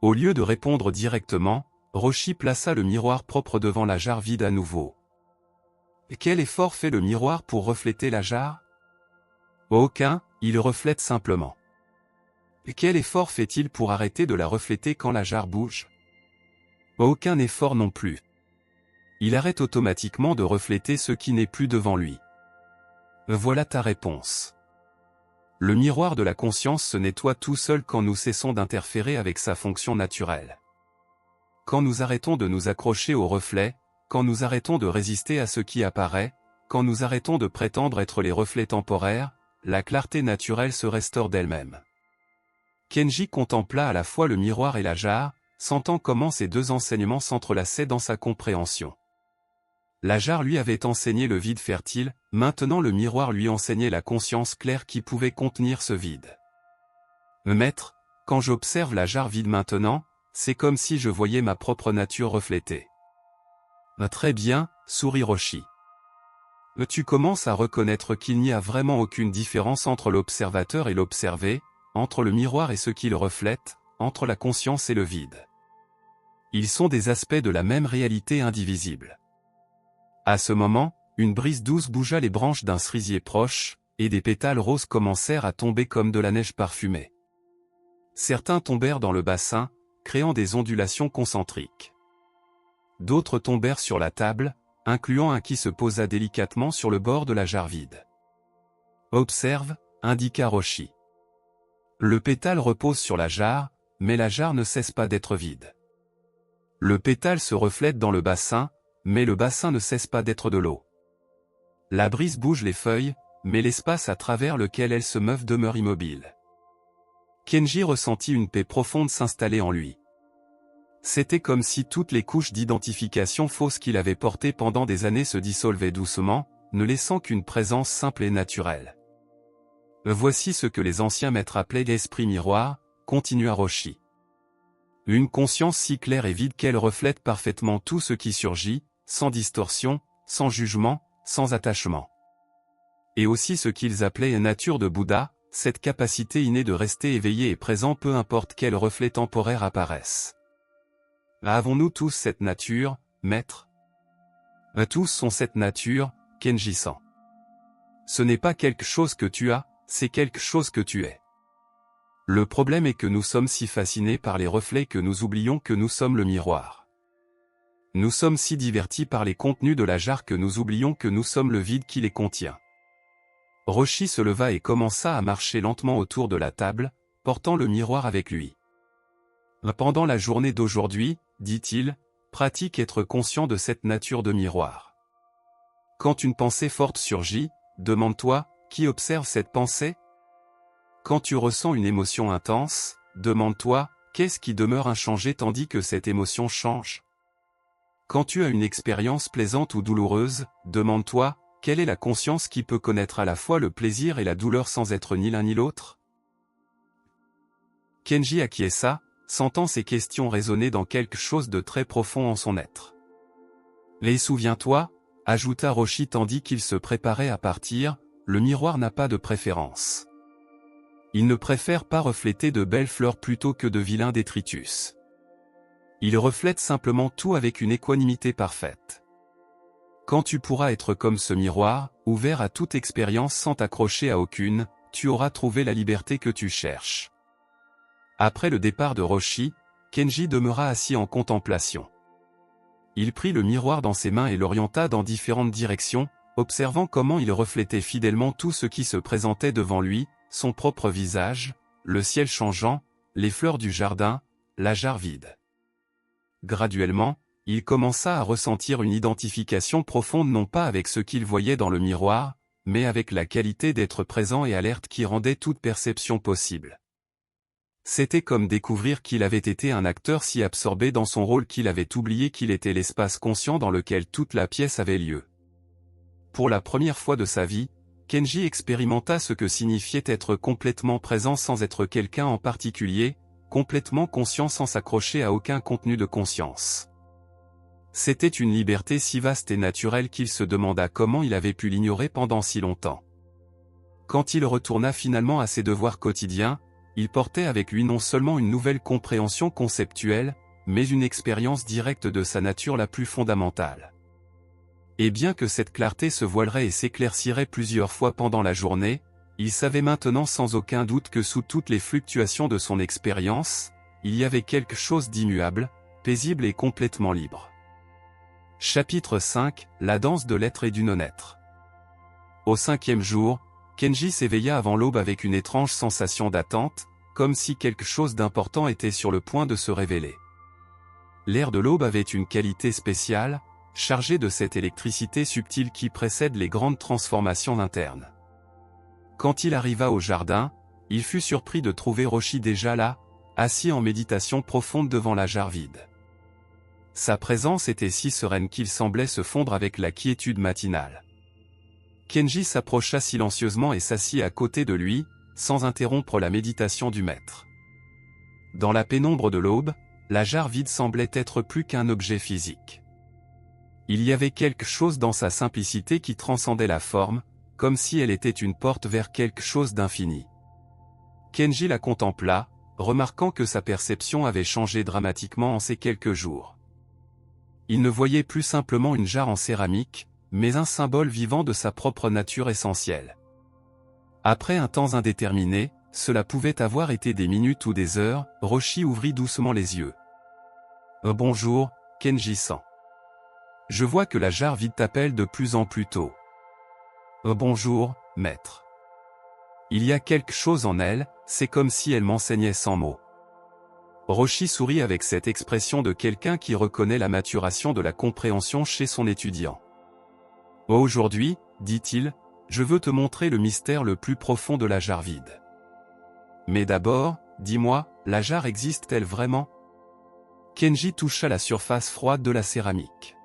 Au lieu de répondre directement, Roshi plaça le miroir propre devant la jarre vide à nouveau. Quel effort fait le miroir pour refléter la jarre? Aucun, il reflète simplement. Quel effort fait-il pour arrêter de la refléter quand la jarre bouge? Aucun effort non plus. Il arrête automatiquement de refléter ce qui n'est plus devant lui. Voilà ta réponse. Le miroir de la conscience se nettoie tout seul quand nous cessons d'interférer avec sa fonction naturelle. Quand nous arrêtons de nous accrocher au reflet, quand nous arrêtons de résister à ce qui apparaît, quand nous arrêtons de prétendre être les reflets temporaires, la clarté naturelle se restaure d'elle-même. Kenji contempla à la fois le miroir et la jarre, sentant comment ces deux enseignements s'entrelaçaient dans sa compréhension. La jarre lui avait enseigné le vide fertile, maintenant le miroir lui enseignait la conscience claire qui pouvait contenir ce vide. Maître, quand j'observe la jarre vide maintenant, c'est comme si je voyais ma propre nature reflétée. Très bien, sourit Roshi. Tu commences à reconnaître qu'il n'y a vraiment aucune différence entre l'observateur et l'observé, entre le miroir et ce qu'il reflète, entre la conscience et le vide. Ils sont des aspects de la même réalité indivisible. À ce moment, une brise douce bougea les branches d'un cerisier proche, et des pétales roses commencèrent à tomber comme de la neige parfumée. Certains tombèrent dans le bassin, créant des ondulations concentriques. D'autres tombèrent sur la table, incluant un qui se posa délicatement sur le bord de la jarre vide. Observe, indiqua Roshi. Le pétale repose sur la jarre, mais la jarre ne cesse pas d'être vide. Le pétale se reflète dans le bassin, mais le bassin ne cesse pas d'être de l'eau. La brise bouge les feuilles, mais l'espace à travers lequel elles se meuvent demeure immobile. Kenji ressentit une paix profonde s'installer en lui. C'était comme si toutes les couches d'identification fausses qu'il avait portées pendant des années se dissolvaient doucement, ne laissant qu'une présence simple et naturelle. Voici ce que les anciens maîtres appelaient l'esprit miroir, continua Roshi. Une conscience si claire et vide qu'elle reflète parfaitement tout ce qui surgit, sans distorsion, sans jugement, sans attachement. Et aussi ce qu'ils appelaient la nature de Bouddha, cette capacité innée de rester éveillé et présent peu importe quel reflet temporaire apparaisse. Avons-nous tous cette nature, maître? Tous sont cette nature, Kenji-san. Ce n'est pas quelque chose que tu as, c'est quelque chose que tu es. Le problème est que nous sommes si fascinés par les reflets que nous oublions que nous sommes le miroir. Nous sommes si divertis par les contenus de la jarre que nous oublions que nous sommes le vide qui les contient. Roshi se leva et commença à marcher lentement autour de la table, portant le miroir avec lui. Pendant la journée d'aujourd'hui, dit-il, pratique être conscient de cette nature de miroir. Quand une pensée forte surgit, demande-toi, qui observe cette pensée? Quand tu ressens une émotion intense, demande-toi, qu'est-ce qui demeure inchangé tandis que cette émotion change? Quand tu as une expérience plaisante ou douloureuse, demande-toi, quelle est la conscience qui peut connaître à la fois le plaisir et la douleur sans être ni l'un ni l'autre? Kenji acquiesça, sentant ces questions résonner dans quelque chose de très profond en son être. Et souviens-toi, ajouta Roshi tandis qu'il se préparait à partir, le miroir n'a pas de préférence. Il ne préfère pas refléter de belles fleurs plutôt que de vilains détritus. Il reflète simplement tout avec une équanimité parfaite. Quand tu pourras être comme ce miroir, ouvert à toute expérience sans t'accrocher à aucune, tu auras trouvé la liberté que tu cherches. Après le départ de Roshi, Kenji demeura assis en contemplation. Il prit le miroir dans ses mains et l'orienta dans différentes directions, observant comment il reflétait fidèlement tout ce qui se présentait devant lui, son propre visage, le ciel changeant, les fleurs du jardin, la jarre vide. Graduellement, il commença à ressentir une identification profonde non pas avec ce qu'il voyait dans le miroir, mais avec la qualité d'être présent et alerte qui rendait toute perception possible. C'était comme découvrir qu'il avait été un acteur si absorbé dans son rôle qu'il avait oublié qu'il était l'espace conscient dans lequel toute la pièce avait lieu. Pour la première fois de sa vie, Kenji expérimenta ce que signifiait être complètement présent sans être quelqu'un en particulier, complètement conscient sans s'accrocher à aucun contenu de conscience. C'était une liberté si vaste et naturelle qu'il se demanda comment il avait pu l'ignorer pendant si longtemps. Quand il retourna finalement à ses devoirs quotidiens, il portait avec lui non seulement une nouvelle compréhension conceptuelle, mais une expérience directe de sa nature la plus fondamentale. Et bien que cette clarté se voilerait et s'éclaircirait plusieurs fois pendant la journée, il savait maintenant sans aucun doute que sous toutes les fluctuations de son expérience, il y avait quelque chose d'immuable, paisible et complètement libre. Chapitre 5 – La danse de l'être et du non-être. Au 5e jour, Kenji s'éveilla avant l'aube avec une étrange sensation d'attente, comme si quelque chose d'important était sur le point de se révéler. L'air de l'aube avait une qualité spéciale, chargé de cette électricité subtile qui précède les grandes transformations internes. Quand il arriva au jardin, il fut surpris de trouver Roshi déjà là, assis en méditation profonde devant la jarre vide. Sa présence était si sereine qu'il semblait se fondre avec la quiétude matinale. Kenji s'approcha silencieusement et s'assit à côté de lui, sans interrompre la méditation du maître. Dans la pénombre de l'aube, la jarre vide semblait être plus qu'un objet physique. Il y avait quelque chose dans sa simplicité qui transcendait la forme, comme si elle était une porte vers quelque chose d'infini. Kenji la contempla, remarquant que sa perception avait changé dramatiquement en ces quelques jours. Il ne voyait plus simplement une jarre en céramique, mais un symbole vivant de sa propre nature essentielle. Après un temps indéterminé, cela pouvait avoir été des minutes ou des heures, Roshi ouvrit doucement les yeux. « Bonjour, Kenji-san. Je vois que la jarre vide t'appelle de plus en plus tôt. »« Bonjour, maître. Il y a quelque chose en elle, c'est comme si elle m'enseignait sans mots. » Roshi sourit avec cette expression de quelqu'un qui reconnaît la maturation de la compréhension chez son étudiant. « Aujourd'hui, dit-il, je veux te montrer le mystère le plus profond de la jarre vide. Mais d'abord, dis-moi, la jarre existe-t-elle vraiment ?» Kenji toucha la surface froide de la céramique.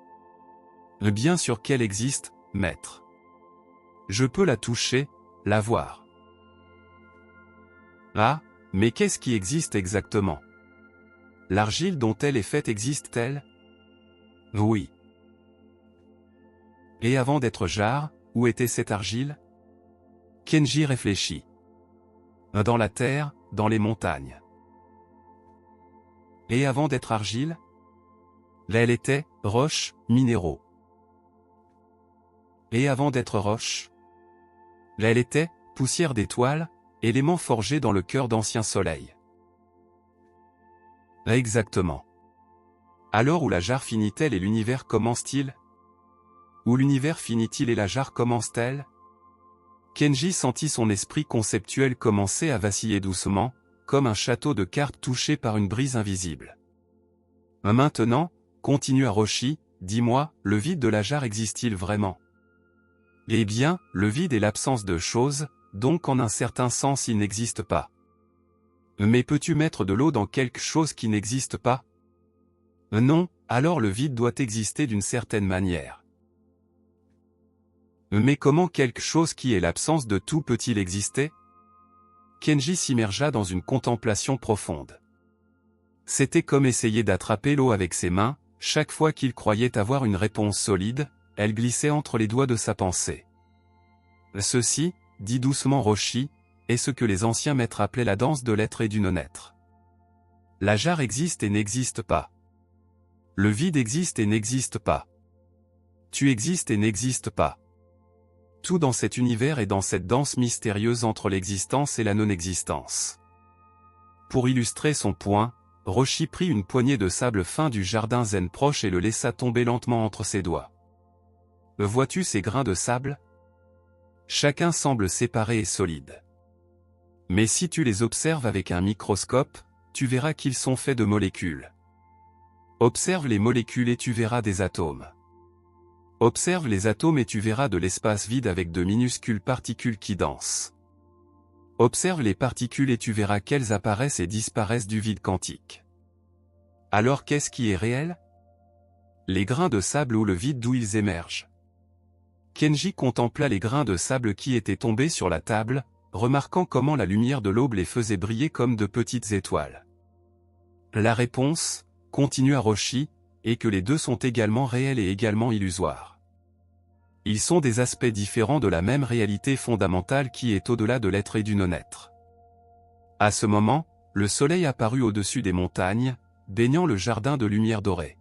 « Bien sûr qu'elle existe, maître. Je peux la toucher, la voir. » « Ah, mais qu'est-ce qui existe exactement? L'argile dont elle est faite existe-t-elle? » ?»« Oui. » « Et avant d'être jarre, où était cette argile? » Kenji réfléchit. « Dans la terre, dans les montagnes. » « Et avant d'être argile? » Là elle était, roche, minéraux. « Et avant d'être roche? » Là elle était, poussière d'étoiles, éléments forgés dans le cœur d'anciens soleils. Exactement. Alors où la jarre finit-elle et l'univers commence-t-il? Où l'univers finit-il et la jarre commence-t-elle? Kenji sentit son esprit conceptuel commencer à vaciller doucement, comme un château de cartes touché par une brise invisible. Maintenant, continua Roshi, dis-moi, le vide de la jarre existe-t-il vraiment? Eh bien, le vide est l'absence de choses, donc en un certain sens il n'existe pas. Mais peux-tu mettre de l'eau dans quelque chose qui n'existe pas? Non, alors le vide doit exister d'une certaine manière. Mais comment quelque chose qui est l'absence de tout peut-il exister? Kenji s'immergea dans une contemplation profonde. C'était comme essayer d'attraper l'eau avec ses mains, chaque fois qu'il croyait avoir une réponse solide, elle glissait entre les doigts de sa pensée. Ceci, dit doucement Roshi, est ce que les anciens maîtres appelaient la danse de l'être et du non-être. La jarre existe et n'existe pas. Le vide existe et n'existe pas. Tu existes et n'existes pas. Tout dans cet univers est dans cette danse mystérieuse entre l'existence et la non-existence. Pour illustrer son point, Roshi prit une poignée de sable fin du jardin zen proche et le laissa tomber lentement entre ses doigts. Vois-tu ces grains de sable? Chacun semble séparé et solide. Mais si tu les observes avec un microscope, tu verras qu'ils sont faits de molécules. Observe les molécules et tu verras des atomes. Observe les atomes et tu verras de l'espace vide avec de minuscules particules qui dansent. Observe les particules et tu verras qu'elles apparaissent et disparaissent du vide quantique. Alors qu'est-ce qui est réel? Les grains de sable ou le vide d'où ils émergent. Kenji contempla les grains de sable qui étaient tombés sur la table, remarquant comment la lumière de l'aube les faisait briller comme de petites étoiles. La réponse, continua Roshi, est que les deux sont également réels et également illusoires. Ils sont des aspects différents de la même réalité fondamentale qui est au-delà de l'être et du non-être. À ce moment, le soleil apparut au-dessus des montagnes, baignant le jardin de lumière dorée.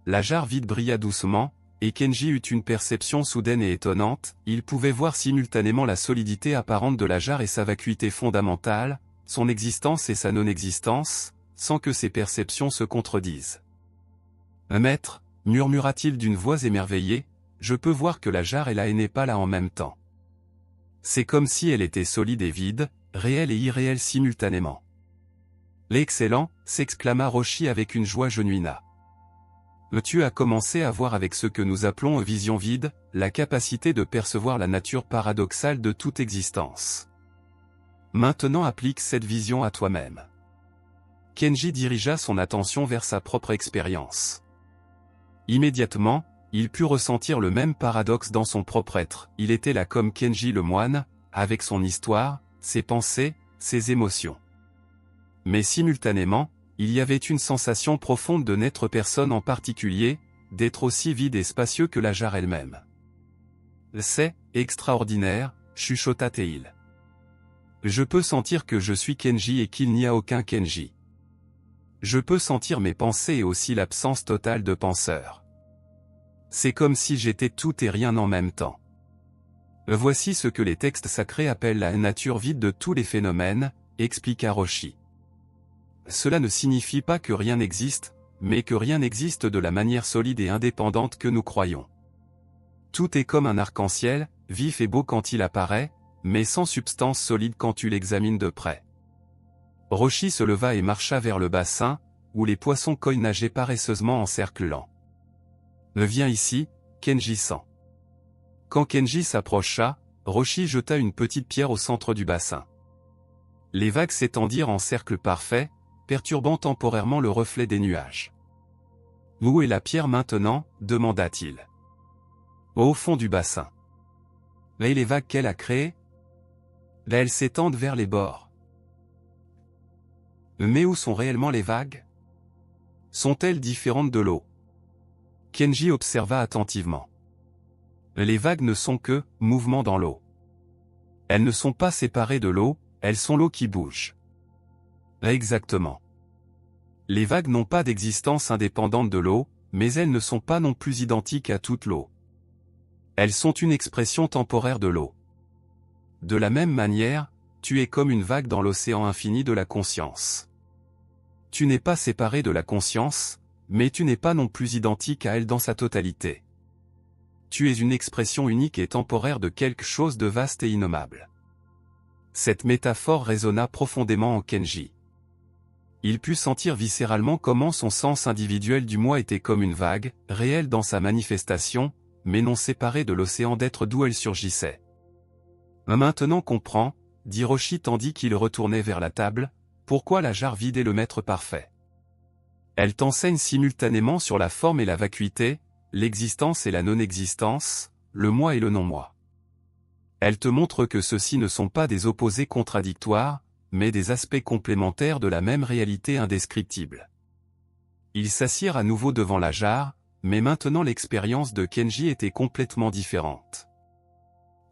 La jarre vide brilla doucement, et Kenji eut une perception soudaine et étonnante, il pouvait voir simultanément la solidité apparente de la jarre et sa vacuité fondamentale, son existence et sa non-existence, sans que ses perceptions se contredisent. « Maître, murmura-t-il d'une voix émerveillée, je peux voir que la jarre est là et n'est pas là en même temps. C'est comme si elle était solide et vide, réelle et irréelle simultanément. » L'excellent, s'exclama Roshi avec une joie genuine. Tu as commencé à voir avec ce que nous appelons vision vide, la capacité de percevoir la nature paradoxale de toute existence. Maintenant applique cette vision à toi-même. Kenji dirigea son attention vers sa propre expérience. Immédiatement, il put ressentir le même paradoxe dans son propre être, il était là comme Kenji le moine, avec son histoire, ses pensées, ses émotions. Mais simultanément, il y avait une sensation profonde de n'être personne en particulier, d'être aussi vide et spacieux que la jarre elle-même. C'est extraordinaire, chuchota Teil. Je peux sentir que je suis Kenji et qu'il n'y a aucun Kenji. Je peux sentir mes pensées et aussi l'absence totale de penseur. C'est comme si j'étais tout et rien en même temps. Voici ce que les textes sacrés appellent la nature vide de tous les phénomènes, expliqua Roshi. Cela ne signifie pas que rien n'existe, mais que rien n'existe de la manière solide et indépendante que nous croyons. Tout est comme un arc-en-ciel, vif et beau quand il apparaît, mais sans substance solide quand tu l'examines de près. Roshi se leva et marcha vers le bassin, où les poissons-koi nageaient paresseusement en cercle lent. « Viens ici, Kenji-san. » Quand Kenji s'approcha, Roshi jeta une petite pierre au centre du bassin. Les vagues s'étendirent en cercle parfait, perturbant temporairement le reflet des nuages. « Où est la pierre maintenant » demanda-t-il. « Au fond du bassin. » Et les vagues qu'elle a créées ? Là elles s'étendent vers les bords. Mais où sont réellement les vagues? Sont-elles différentes de l'eau? Kenji observa attentivement. Les vagues ne sont que mouvements dans l'eau. Elles ne sont pas séparées de l'eau, elles sont l'eau qui bouge. Exactement. Les vagues n'ont pas d'existence indépendante de l'eau, mais elles ne sont pas non plus identiques à toute l'eau. Elles sont une expression temporaire de l'eau. De la même manière, tu es comme une vague dans l'océan infini de la conscience. Tu n'es pas séparé de la conscience, mais tu n'es pas non plus identique à elle dans sa totalité. Tu es une expression unique et temporaire de quelque chose de vaste et innommable. Cette métaphore résonna profondément en Kenji. Il put sentir viscéralement comment son sens individuel du moi était comme une vague, réelle dans sa manifestation, mais non séparée de l'océan d'être d'où elle surgissait. Maintenant comprends, dit Roshi tandis qu'il retournait vers la table, pourquoi la jarre vide est le maître parfait. Elle t'enseigne simultanément sur la forme et la vacuité, l'existence et la non-existence, le moi et le non-moi. Elle te montre que ceux-ci ne sont pas des opposés contradictoires, mais des aspects complémentaires de la même réalité indescriptible. Ils s'assirent à nouveau devant la jarre, mais maintenant l'expérience de Kenji était complètement différente.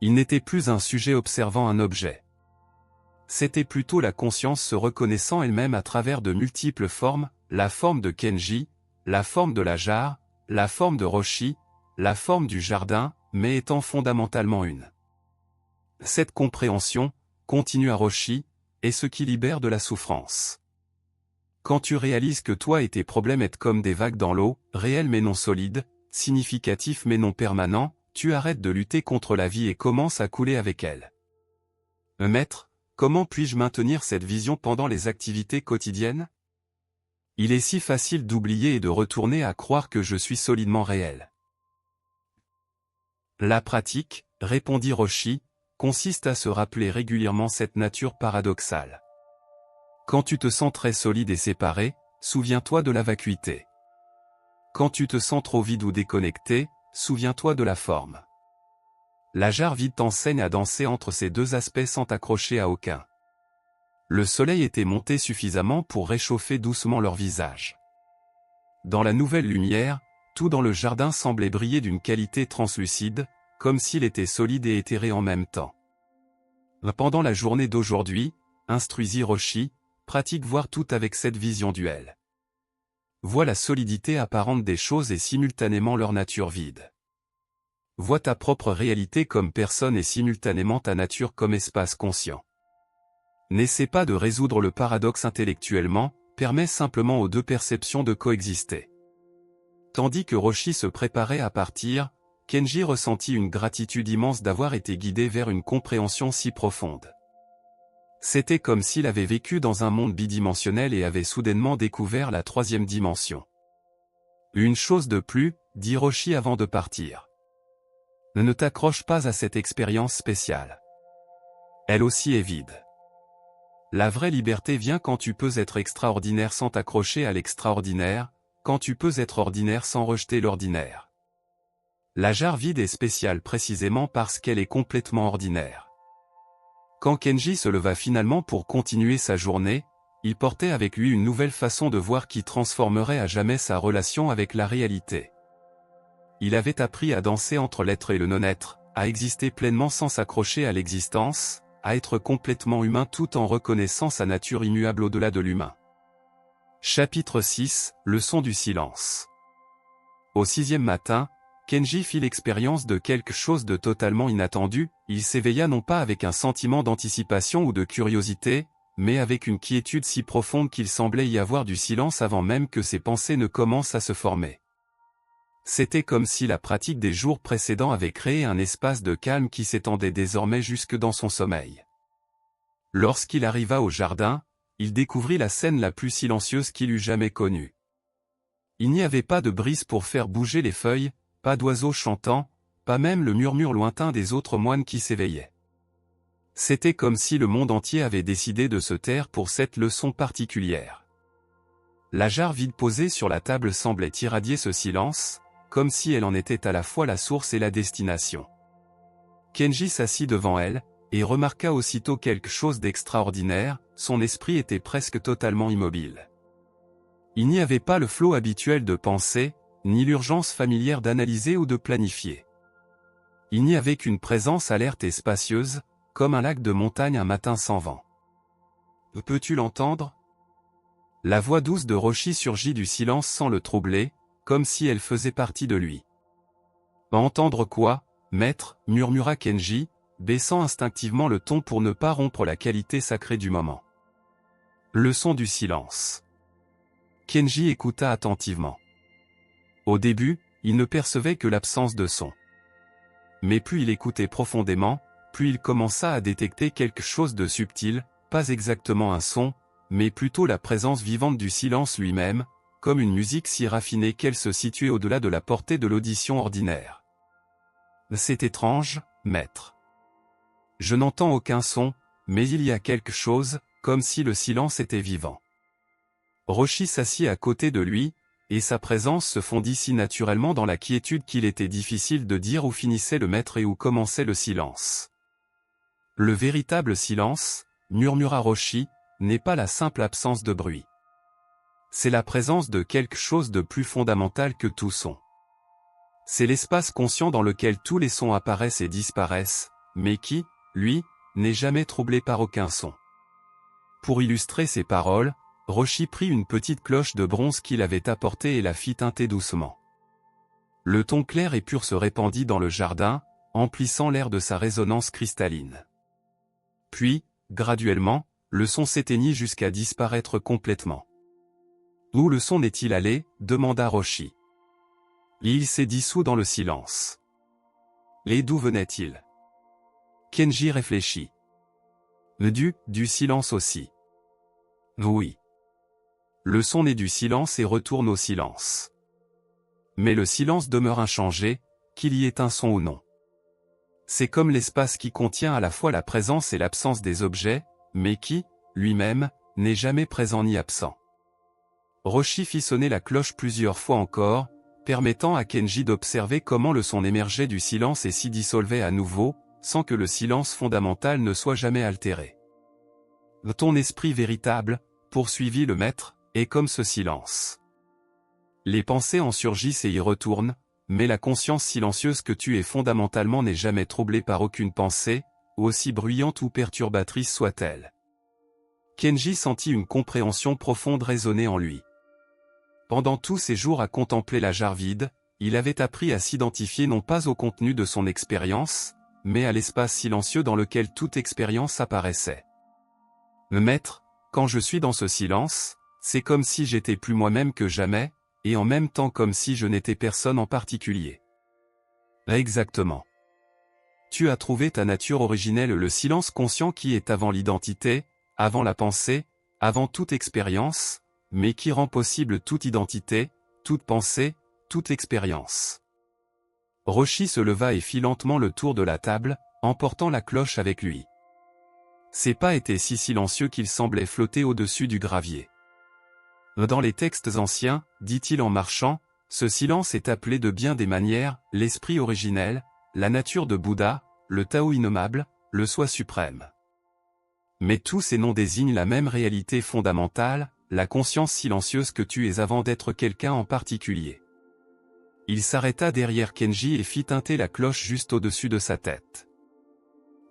Il n'était plus un sujet observant un objet. C'était plutôt la conscience se reconnaissant elle-même à travers de multiples formes, la forme de Kenji, la forme de la jarre, la forme de Roshi, la forme du jardin, mais étant fondamentalement une. Cette compréhension, continua Roshi, est ce qui libère de la souffrance. Quand tu réalises que toi et tes problèmes êtes comme des vagues dans l'eau, réels mais non solides, significatifs mais non permanents, tu arrêtes de lutter contre la vie et commences à couler avec elle. Maître, comment puis-je maintenir cette vision pendant les activités quotidiennes? Il est si facile d'oublier et de retourner à croire que je suis solidement réel. La pratique, répondit Roshi, consiste à se rappeler régulièrement cette nature paradoxale. Quand tu te sens très solide et séparé, souviens-toi de la vacuité. Quand tu te sens trop vide ou déconnecté, souviens-toi de la forme. La jarre vide t'enseigne à danser entre ces deux aspects sans t'accrocher à aucun. Le soleil était monté suffisamment pour réchauffer doucement leur visage. Dans la nouvelle lumière, tout dans le jardin semblait briller d'une qualité translucide, comme s'il était solide et éthéré en même temps. Pendant la journée d'aujourd'hui, instruisit Roshi, pratique voir tout avec cette vision duelle. Vois la solidité apparente des choses et simultanément leur nature vide. Vois ta propre réalité comme personne et simultanément ta nature comme espace conscient. N'essaie pas de résoudre le paradoxe intellectuellement, permets simplement aux deux perceptions de coexister. Tandis que Roshi se préparait à partir, Kenji ressentit une gratitude immense d'avoir été guidé vers une compréhension si profonde. C'était comme s'il avait vécu dans un monde bidimensionnel et avait soudainement découvert la troisième dimension. Une chose de plus, dit Roshi avant de partir. Ne t'accroche pas à cette expérience spéciale. Elle aussi est vide. La vraie liberté vient quand tu peux être extraordinaire sans t'accrocher à l'extraordinaire, quand tu peux être ordinaire sans rejeter l'ordinaire. La jarre vide est spéciale précisément parce qu'elle est complètement ordinaire. Quand Kenji se leva finalement pour continuer sa journée, il portait avec lui une nouvelle façon de voir qui transformerait à jamais sa relation avec la réalité. Il avait appris à danser entre l'être et le non-être, à exister pleinement sans s'accrocher à l'existence, à être complètement humain tout en reconnaissant sa nature immuable au-delà de l'humain. Chapitre 6, Leçon du silence. Au 6e matin, Kenji fit l'expérience de quelque chose de totalement inattendu, il s'éveilla non pas avec un sentiment d'anticipation ou de curiosité, mais avec une quiétude si profonde qu'il semblait y avoir du silence avant même que ses pensées ne commencent à se former. C'était comme si la pratique des jours précédents avait créé un espace de calme qui s'étendait désormais jusque dans son sommeil. Lorsqu'il arriva au jardin, il découvrit la scène la plus silencieuse qu'il eût jamais connue. Il n'y avait pas de brise pour faire bouger les feuilles, pas d'oiseaux chantant, pas même le murmure lointain des autres moines qui s'éveillaient. C'était comme si le monde entier avait décidé de se taire pour cette leçon particulière. La jarre vide posée sur la table semblait irradier ce silence, comme si elle en était à la fois la source et la destination. Kenji s'assit devant elle, et remarqua aussitôt quelque chose d'extraordinaire, son esprit était presque totalement immobile. Il n'y avait pas le flot habituel de pensée, ni l'urgence familière d'analyser ou de planifier. Il n'y avait qu'une présence alerte et spacieuse, comme un lac de montagne un matin sans vent. « Peux-tu l'entendre » La voix douce de Roshi surgit du silence sans le troubler, comme si elle faisait partie de lui. « Entendre quoi, maître » murmura Kenji, baissant instinctivement le ton pour ne pas rompre la qualité sacrée du moment. Leçon du silence. Kenji écouta attentivement. Au début, il ne percevait que l'absence de son. Mais plus il écoutait profondément, plus il commença à détecter quelque chose de subtil, pas exactement un son, mais plutôt la présence vivante du silence lui-même, comme une musique si raffinée qu'elle se situait au-delà de la portée de l'audition ordinaire. « C'est étrange, maître. Je n'entends aucun son, mais il y a quelque chose, comme si le silence était vivant. » Roshi s'assit à côté de lui, et sa présence se fondit si naturellement dans la quiétude qu'il était difficile de dire où finissait le maître et où commençait le silence. « Le véritable silence, murmura Roshi, n'est pas la simple absence de bruit. C'est la présence de quelque chose de plus fondamental que tout son. C'est l'espace conscient dans lequel tous les sons apparaissent et disparaissent, mais qui, lui, n'est jamais troublé par aucun son. » Pour illustrer ses paroles, Roshi prit une petite cloche de bronze qu'il avait apportée et la fit tinter doucement. Le ton clair et pur se répandit dans le jardin, emplissant l'air de sa résonance cristalline. Puis, graduellement, le son s'éteignit jusqu'à disparaître complètement. « Où le son est-il allé » demanda Roshi. Il s'est dissous dans le silence. Et d'où venait-il? Kenji réfléchit. Du silence aussi. Oui. Le son naît du silence et retourne au silence. Mais le silence demeure inchangé, qu'il y ait un son ou non. C'est comme l'espace qui contient à la fois la présence et l'absence des objets, mais qui, lui-même, n'est jamais présent ni absent. Roshi fit sonner la cloche plusieurs fois encore, permettant à Kenji d'observer comment le son émergeait du silence et s'y dissolvait à nouveau, sans que le silence fondamental ne soit jamais altéré. Ton esprit véritable, poursuivit le maître, est comme ce silence. Les pensées en surgissent et y retournent, mais la conscience silencieuse que tu es fondamentalement n'est jamais troublée par aucune pensée, aussi bruyante ou perturbatrice soit-elle. Kenji sentit une compréhension profonde résonner en lui. Pendant tous ces jours à contempler la jarre vide, il avait appris à s'identifier non pas au contenu de son expérience, mais à l'espace silencieux dans lequel toute expérience apparaissait. Le maître, quand je suis dans ce silence, c'est comme si j'étais plus moi-même que jamais, et en même temps comme si je n'étais personne en particulier. Exactement. Tu as trouvé ta nature originelle, le silence conscient qui est avant l'identité, avant la pensée, avant toute expérience, mais qui rend possible toute identité, toute pensée, toute expérience. Roshi se leva et fit lentement le tour de la table, emportant la cloche avec lui. Ses pas étaient si silencieux qu'ils semblaient flotter au-dessus du gravier. Dans les textes anciens, dit-il en marchant, ce silence est appelé de bien des manières, l'esprit originel, la nature de Bouddha, le Tao innommable, le soi suprême. Mais tous ces noms désignent la même réalité fondamentale, la conscience silencieuse que tu es avant d'être quelqu'un en particulier. Il s'arrêta derrière Kenji et fit tinter la cloche juste au-dessus de sa tête.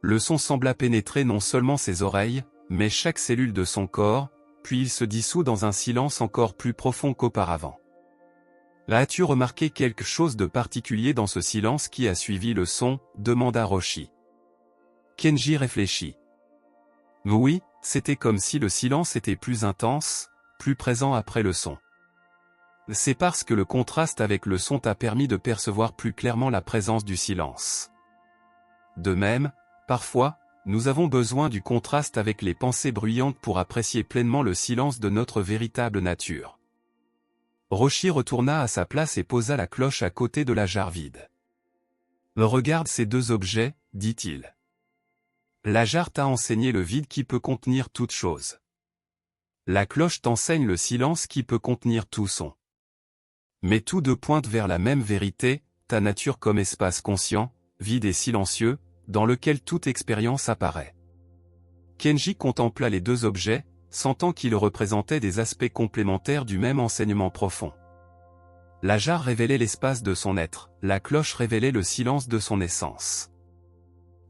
Le son sembla pénétrer non seulement ses oreilles, mais chaque cellule de son corps, puis il se dissout dans un silence encore plus profond qu'auparavant. As-tu remarqué quelque chose de particulier dans ce silence qui a suivi le son, demanda Roshi. Kenji réfléchit. Oui, c'était comme si le silence était plus intense, plus présent après le son. C'est parce que le contraste avec le son t'a permis de percevoir plus clairement la présence du silence. De même, parfois, nous avons besoin du contraste avec les pensées bruyantes pour apprécier pleinement le silence de notre véritable nature. Roshi retourna à sa place et posa la cloche à côté de la jarre vide. Regarde ces deux objets, dit-il. La jarre t'a enseigné le vide qui peut contenir toute chose. La cloche t'enseigne le silence qui peut contenir tout son. Mais tous deux pointent vers la même vérité, ta nature comme espace conscient, vide et silencieux, dans lequel toute expérience apparaît. Kenji contempla les deux objets, sentant qu'ils représentaient des aspects complémentaires du même enseignement profond. La jarre révélait l'espace de son être, la cloche révélait le silence de son essence.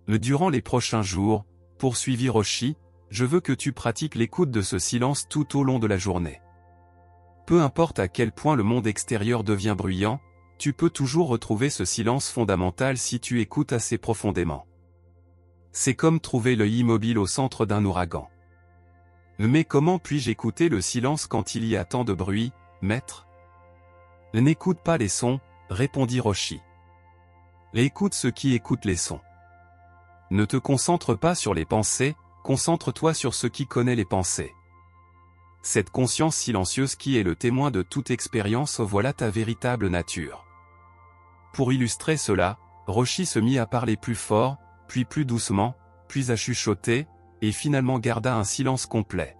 Durant les prochains jours, poursuivit Roshi, je veux que tu pratiques l'écoute de ce silence tout au long de la journée. Peu importe à quel point le monde extérieur devient bruyant, tu peux toujours retrouver ce silence fondamental si tu écoutes assez profondément. C'est comme trouver l'œil immobile au centre d'un ouragan. Mais comment puis-je écouter le silence quand il y a tant de bruit, maître? N'écoute pas les sons, répondit Roshi. Écoute ceux qui écoutent les sons. Ne te concentre pas sur les pensées, concentre-toi sur ce qui connaît les pensées. Cette conscience silencieuse qui est le témoin de toute expérience, voilà ta véritable nature. Pour illustrer cela, Roshi se mit à parler plus fort, puis plus doucement, puis à chuchoter, et finalement garda un silence complet.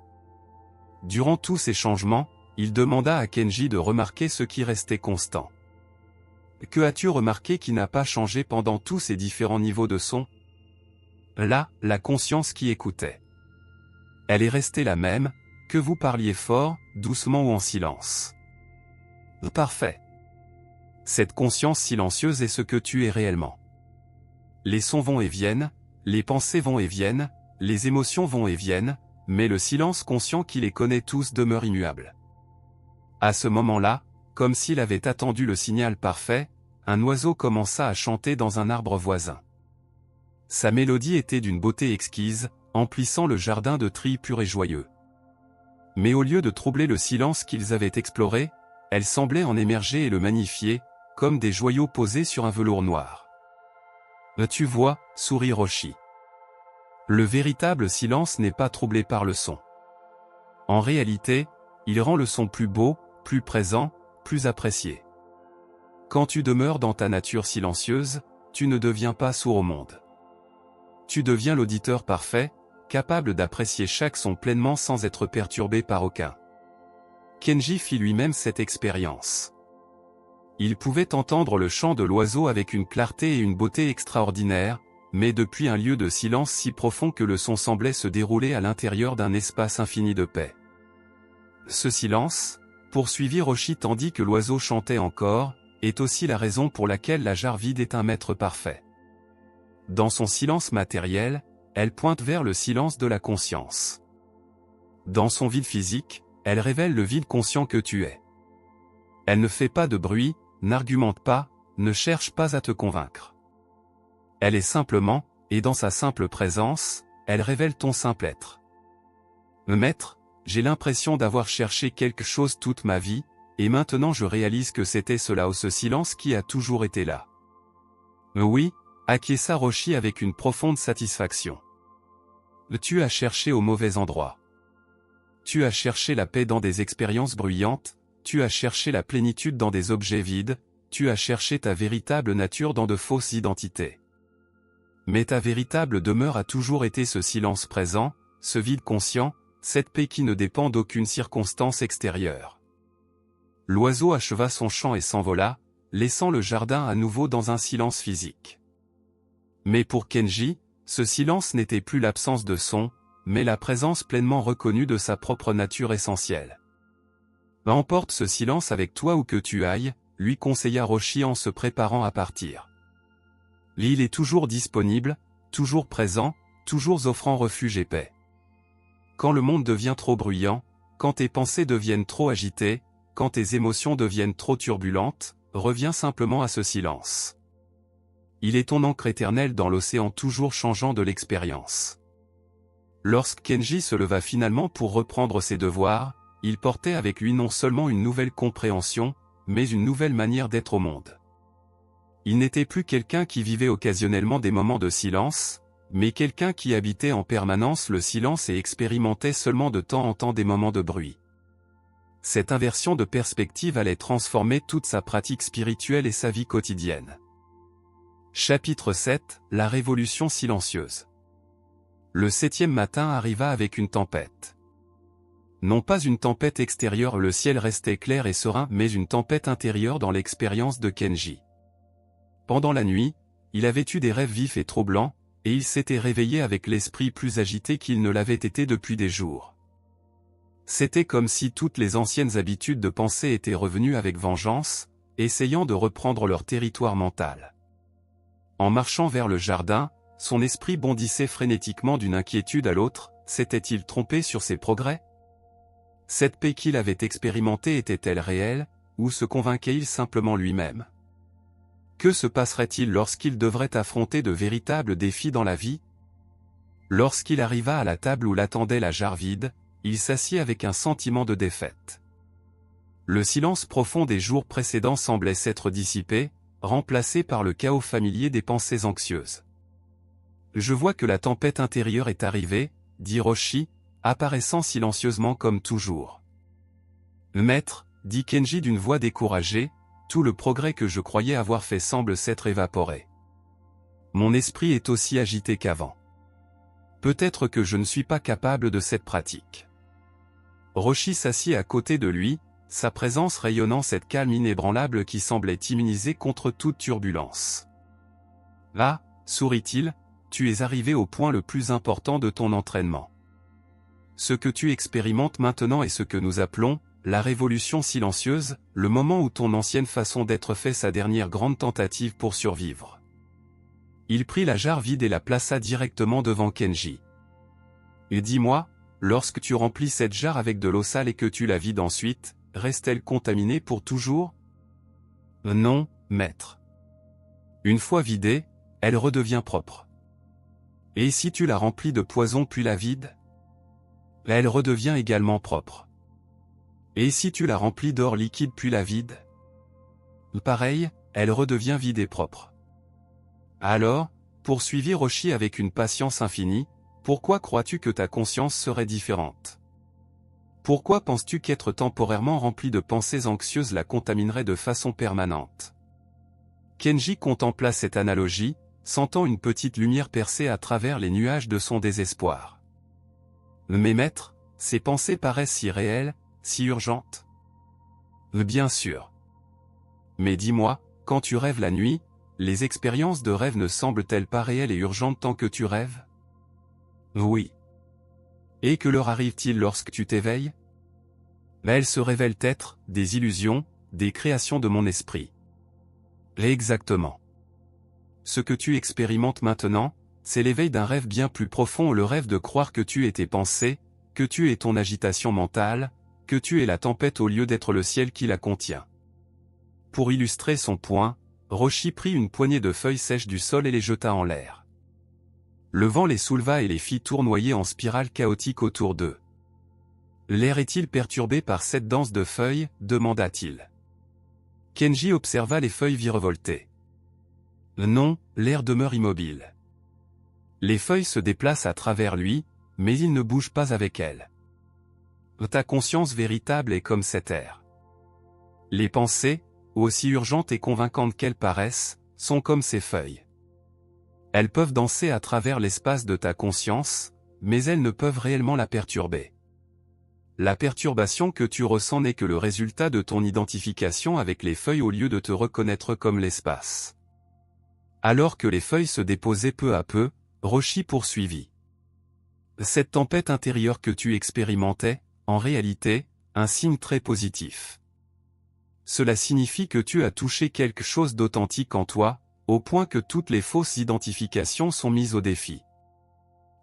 Durant tous ces changements, il demanda à Kenji de remarquer ce qui restait constant. Que as-tu remarqué qui n'a pas changé pendant tous ces différents niveaux de son? Là, la conscience qui écoutait. Elle est restée la même, que vous parliez fort, doucement ou en silence. Parfait. Cette conscience silencieuse est ce que tu es réellement. Les sons vont et viennent, les pensées vont et viennent, les émotions vont et viennent, mais le silence conscient qui les connaît tous demeure immuable. À ce moment-là, comme s'il avait attendu le signal parfait, un oiseau commença à chanter dans un arbre voisin. Sa mélodie était d'une beauté exquise, emplissant le jardin de trilles purs et joyeux. Mais au lieu de troubler le silence qu'ils avaient exploré, elle semblait en émerger et le magnifier, comme des joyaux posés sur un velours noir. Tu vois, sourit Roshi. Le véritable silence n'est pas troublé par le son. En réalité, il rend le son plus beau, plus présent, plus apprécié. Quand tu demeures dans ta nature silencieuse, tu ne deviens pas sourd au monde. Tu deviens l'auditeur parfait, capable d'apprécier chaque son pleinement sans être perturbé par aucun. Kenji fit lui-même cette expérience. Il pouvait entendre le chant de l'oiseau avec une clarté et une beauté extraordinaires, mais depuis un lieu de silence si profond que le son semblait se dérouler à l'intérieur d'un espace infini de paix. Ce silence, poursuivit Roshi tandis que l'oiseau chantait encore, est aussi la raison pour laquelle la jarre vide est un maître parfait. Dans son silence matériel, elle pointe vers le silence de la conscience. Dans son vide physique, elle révèle le vide conscient que tu es. Elle ne fait pas de bruit, n'argumente pas, ne cherche pas à te convaincre. Elle est simplement, et dans sa simple présence, elle révèle ton simple être. Maître, j'ai l'impression d'avoir cherché quelque chose toute ma vie, et maintenant je réalise que c'était cela ou ce silence qui a toujours été là. Oui, acquiesça Roshi avec une profonde satisfaction. Tu as cherché au mauvais endroit. Tu as cherché la paix dans des expériences bruyantes, tu as cherché la plénitude dans des objets vides, tu as cherché ta véritable nature dans de fausses identités. Mais ta véritable demeure a toujours été ce silence présent, ce vide conscient, cette paix qui ne dépend d'aucune circonstance extérieure. L'oiseau acheva son chant et s'envola, laissant le jardin à nouveau dans un silence physique. Mais pour Kenji, ce silence n'était plus l'absence de son, mais la présence pleinement reconnue de sa propre nature essentielle. Emporte ce silence avec toi où que tu ailles, lui conseilla Roshi en se préparant à partir. L'île est toujours disponible, toujours présent, toujours offrant refuge et paix. Quand le monde devient trop bruyant, quand tes pensées deviennent trop agitées, quand tes émotions deviennent trop turbulentes, reviens simplement à ce silence. Il est ton ancre éternelle dans l'océan toujours changeant de l'expérience. Lorsque Kenji se leva finalement pour reprendre ses devoirs, il portait avec lui non seulement une nouvelle compréhension, mais une nouvelle manière d'être au monde. Il n'était plus quelqu'un qui vivait occasionnellement des moments de silence, mais quelqu'un qui habitait en permanence le silence et expérimentait seulement de temps en temps des moments de bruit. Cette inversion de perspective allait transformer toute sa pratique spirituelle et sa vie quotidienne. Chapitre 7, la révolution silencieuse. Le 7e matin arriva avec une tempête. Non pas une tempête extérieure, le ciel restait clair et serein, mais une tempête intérieure dans l'expérience de Kenji. Pendant la nuit, il avait eu des rêves vifs et troublants, et il s'était réveillé avec l'esprit plus agité qu'il ne l'avait été depuis des jours. C'était comme si toutes les anciennes habitudes de pensée étaient revenues avec vengeance, essayant de reprendre leur territoire mental. En marchant vers le jardin, son esprit bondissait frénétiquement d'une inquiétude à l'autre, s'était-il trompé sur ses progrès ? Cette paix qu'il avait expérimentée était-elle réelle, ou se convainquait-il simplement lui-même ? Que se passerait-il lorsqu'il devrait affronter de véritables défis dans la vie ? Lorsqu'il arriva à la table où l'attendait la jarre vide, il s'assit avec un sentiment de défaite. Le silence profond des jours précédents semblait s'être dissipé, remplacé par le chaos familier des pensées anxieuses. « Je vois que la tempête intérieure est arrivée, » dit Roshi, apparaissant silencieusement comme toujours. « Maître, » dit Kenji d'une voix découragée, « tout le progrès que je croyais avoir fait semble s'être évaporé. Mon esprit est aussi agité qu'avant. Peut-être que je ne suis pas capable de cette pratique. » Roshi s'assit à côté de lui, sa présence rayonnant cette calme inébranlable qui semblait immunisée contre toute turbulence. « Ah, sourit-il, tu es arrivé au point le plus important de ton entraînement. Ce que tu expérimentes maintenant est ce que nous appelons la révolution silencieuse, le moment où ton ancienne façon d'être fait sa dernière grande tentative pour survivre. » Il prit la jarre vide et la plaça directement devant Kenji. « Et dis-moi, lorsque tu remplis cette jarre avec de l'eau sale et que tu la vides ensuite, reste-t-elle contaminée pour toujours ? » Non, maître. Une fois vidée, elle redevient propre. Et si tu la remplis de poison puis la vides ? Elle redevient également propre. Et si tu la remplis d'or liquide puis la vides ? Pareil, elle redevient vide et propre. Alors, poursuivit Roshi avec une patience infinie, pourquoi crois-tu que ta conscience serait différente ? Pourquoi penses-tu qu'être temporairement rempli de pensées anxieuses la contaminerait de façon permanente ? Kenji contempla cette analogie, sentant une petite lumière percer à travers les nuages de son désespoir. Mais maître, ces pensées paraissent si réelles, si urgentes. Bien sûr. Mais dis-moi, quand tu rêves la nuit, les expériences de rêve ne semblent-elles pas réelles et urgentes tant que tu rêves? Oui. Et que leur arrive-t-il lorsque tu t'éveilles? Mais elles se révèlent être des illusions, des créations de mon esprit. Exactement. Ce que tu expérimentes maintenant, c'est l'éveil d'un rêve bien plus profond ou le rêve de croire que tu es tes pensées, que tu es ton agitation mentale, que tu es la tempête au lieu d'être le ciel qui la contient. Pour illustrer son point, Roshi prit une poignée de feuilles sèches du sol et les jeta en l'air. Le vent les souleva et les fit tournoyer en spirale chaotique autour d'eux. L'air est-il perturbé par cette danse de feuilles, demanda-t-il. Kenji observa les feuilles virevolter. Non, l'air demeure immobile. Les feuilles se déplacent à travers lui, mais il ne bouge pas avec elles. Ta conscience véritable est comme cet air. Les pensées, aussi urgentes et convaincantes qu'elles paraissent, sont comme ces feuilles. Elles peuvent danser à travers l'espace de ta conscience, mais elles ne peuvent réellement la perturber. La perturbation que tu ressens n'est que le résultat de ton identification avec les feuilles au lieu de te reconnaître comme l'espace. Alors que les feuilles se déposaient peu à peu, Roshi poursuivit. Cette tempête intérieure que tu expérimentais, en réalité, un signe très positif. Cela signifie que tu as touché quelque chose d'authentique en toi, au point que toutes les fausses identifications sont mises au défi.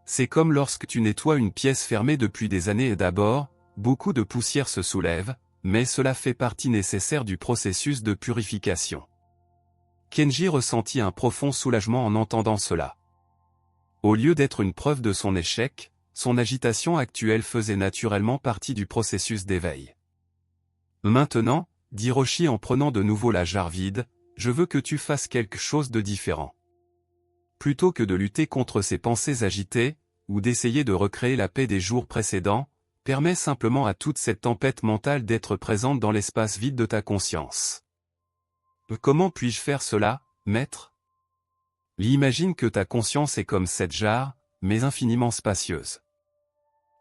C'est comme lorsque tu nettoies une pièce fermée depuis des années et d'abord, beaucoup de poussière se soulève, mais cela fait partie nécessaire du processus de purification. Kenji ressentit un profond soulagement en entendant cela. Au lieu d'être une preuve de son échec, son agitation actuelle faisait naturellement partie du processus d'éveil. Maintenant, dit Roshi en prenant de nouveau la jarre vide, je veux que tu fasses quelque chose de différent. Plutôt que de lutter contre ces pensées agitées, ou d'essayer de recréer la paix des jours précédents, permets simplement à toute cette tempête mentale d'être présente dans l'espace vide de ta conscience. Comment puis-je faire cela, maître? Imagine que ta conscience est comme cette jarre, mais infiniment spacieuse.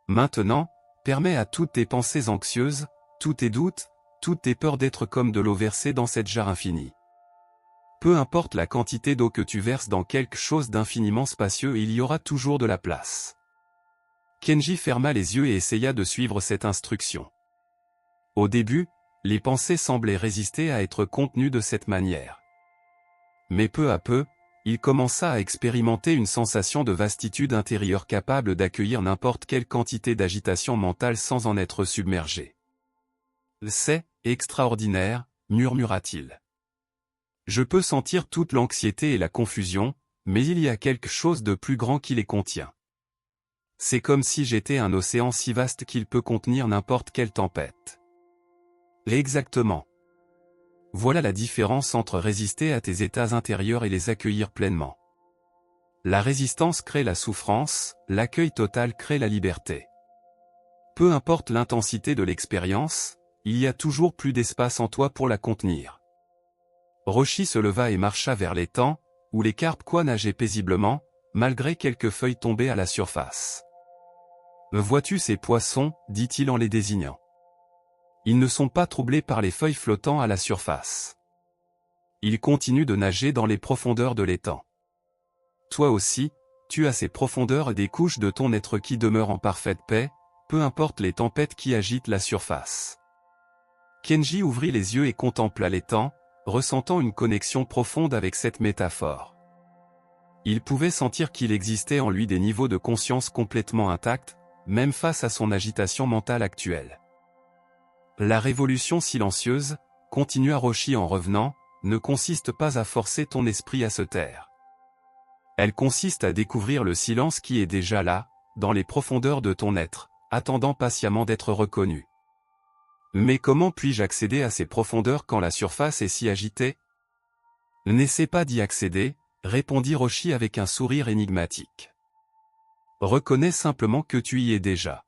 Maintenant, permets à toutes tes pensées anxieuses, tous tes doutes, toutes tes peurs d'être comme de l'eau versée dans cette jarre infinie. Peu importe la quantité d'eau que tu verses dans quelque chose d'infiniment spacieux, il y aura toujours de la place. Kenji ferma les yeux et essaya de suivre cette instruction. Au début, les pensées semblaient résister à être contenues de cette manière. Mais peu à peu, il commença à expérimenter une sensation de vastitude intérieure capable d'accueillir n'importe quelle quantité d'agitation mentale sans en être submergé. C'est extraordinaire, murmura-t-il. Je peux sentir toute l'anxiété et la confusion, mais il y a quelque chose de plus grand qui les contient. C'est comme si j'étais un océan si vaste qu'il peut contenir n'importe quelle tempête. Exactement. Voilà la différence entre résister à tes états intérieurs et les accueillir pleinement. La résistance crée la souffrance, l'accueil total crée la liberté. Peu importe l'intensité de l'expérience, il y a toujours plus d'espace en toi pour la contenir. Roshi se leva et marcha vers l'étang, où les carpes nageaient paisiblement, malgré quelques feuilles tombées à la surface. « Vois-tu ces poissons » dit-il en les désignant. Ils ne sont pas troublés par les feuilles flottant à la surface. Ils continuent de nager dans les profondeurs de l'étang. Toi aussi, tu as ces profondeurs et des couches de ton être qui demeurent en parfaite paix, peu importe les tempêtes qui agitent la surface. Kenji ouvrit les yeux et contempla l'étang, ressentant une connexion profonde avec cette métaphore. Il pouvait sentir qu'il existait en lui des niveaux de conscience complètement intacts, même face à son agitation mentale actuelle. La révolution silencieuse, continua Roshi en revenant, ne consiste pas à forcer ton esprit à se taire. Elle consiste à découvrir le silence qui est déjà là, dans les profondeurs de ton être, attendant patiemment d'être reconnu. Mais comment puis-je accéder à ces profondeurs quand la surface est si agitée? N'essaie pas d'y accéder, répondit Roshi avec un sourire énigmatique. Reconnais simplement que tu y es déjà.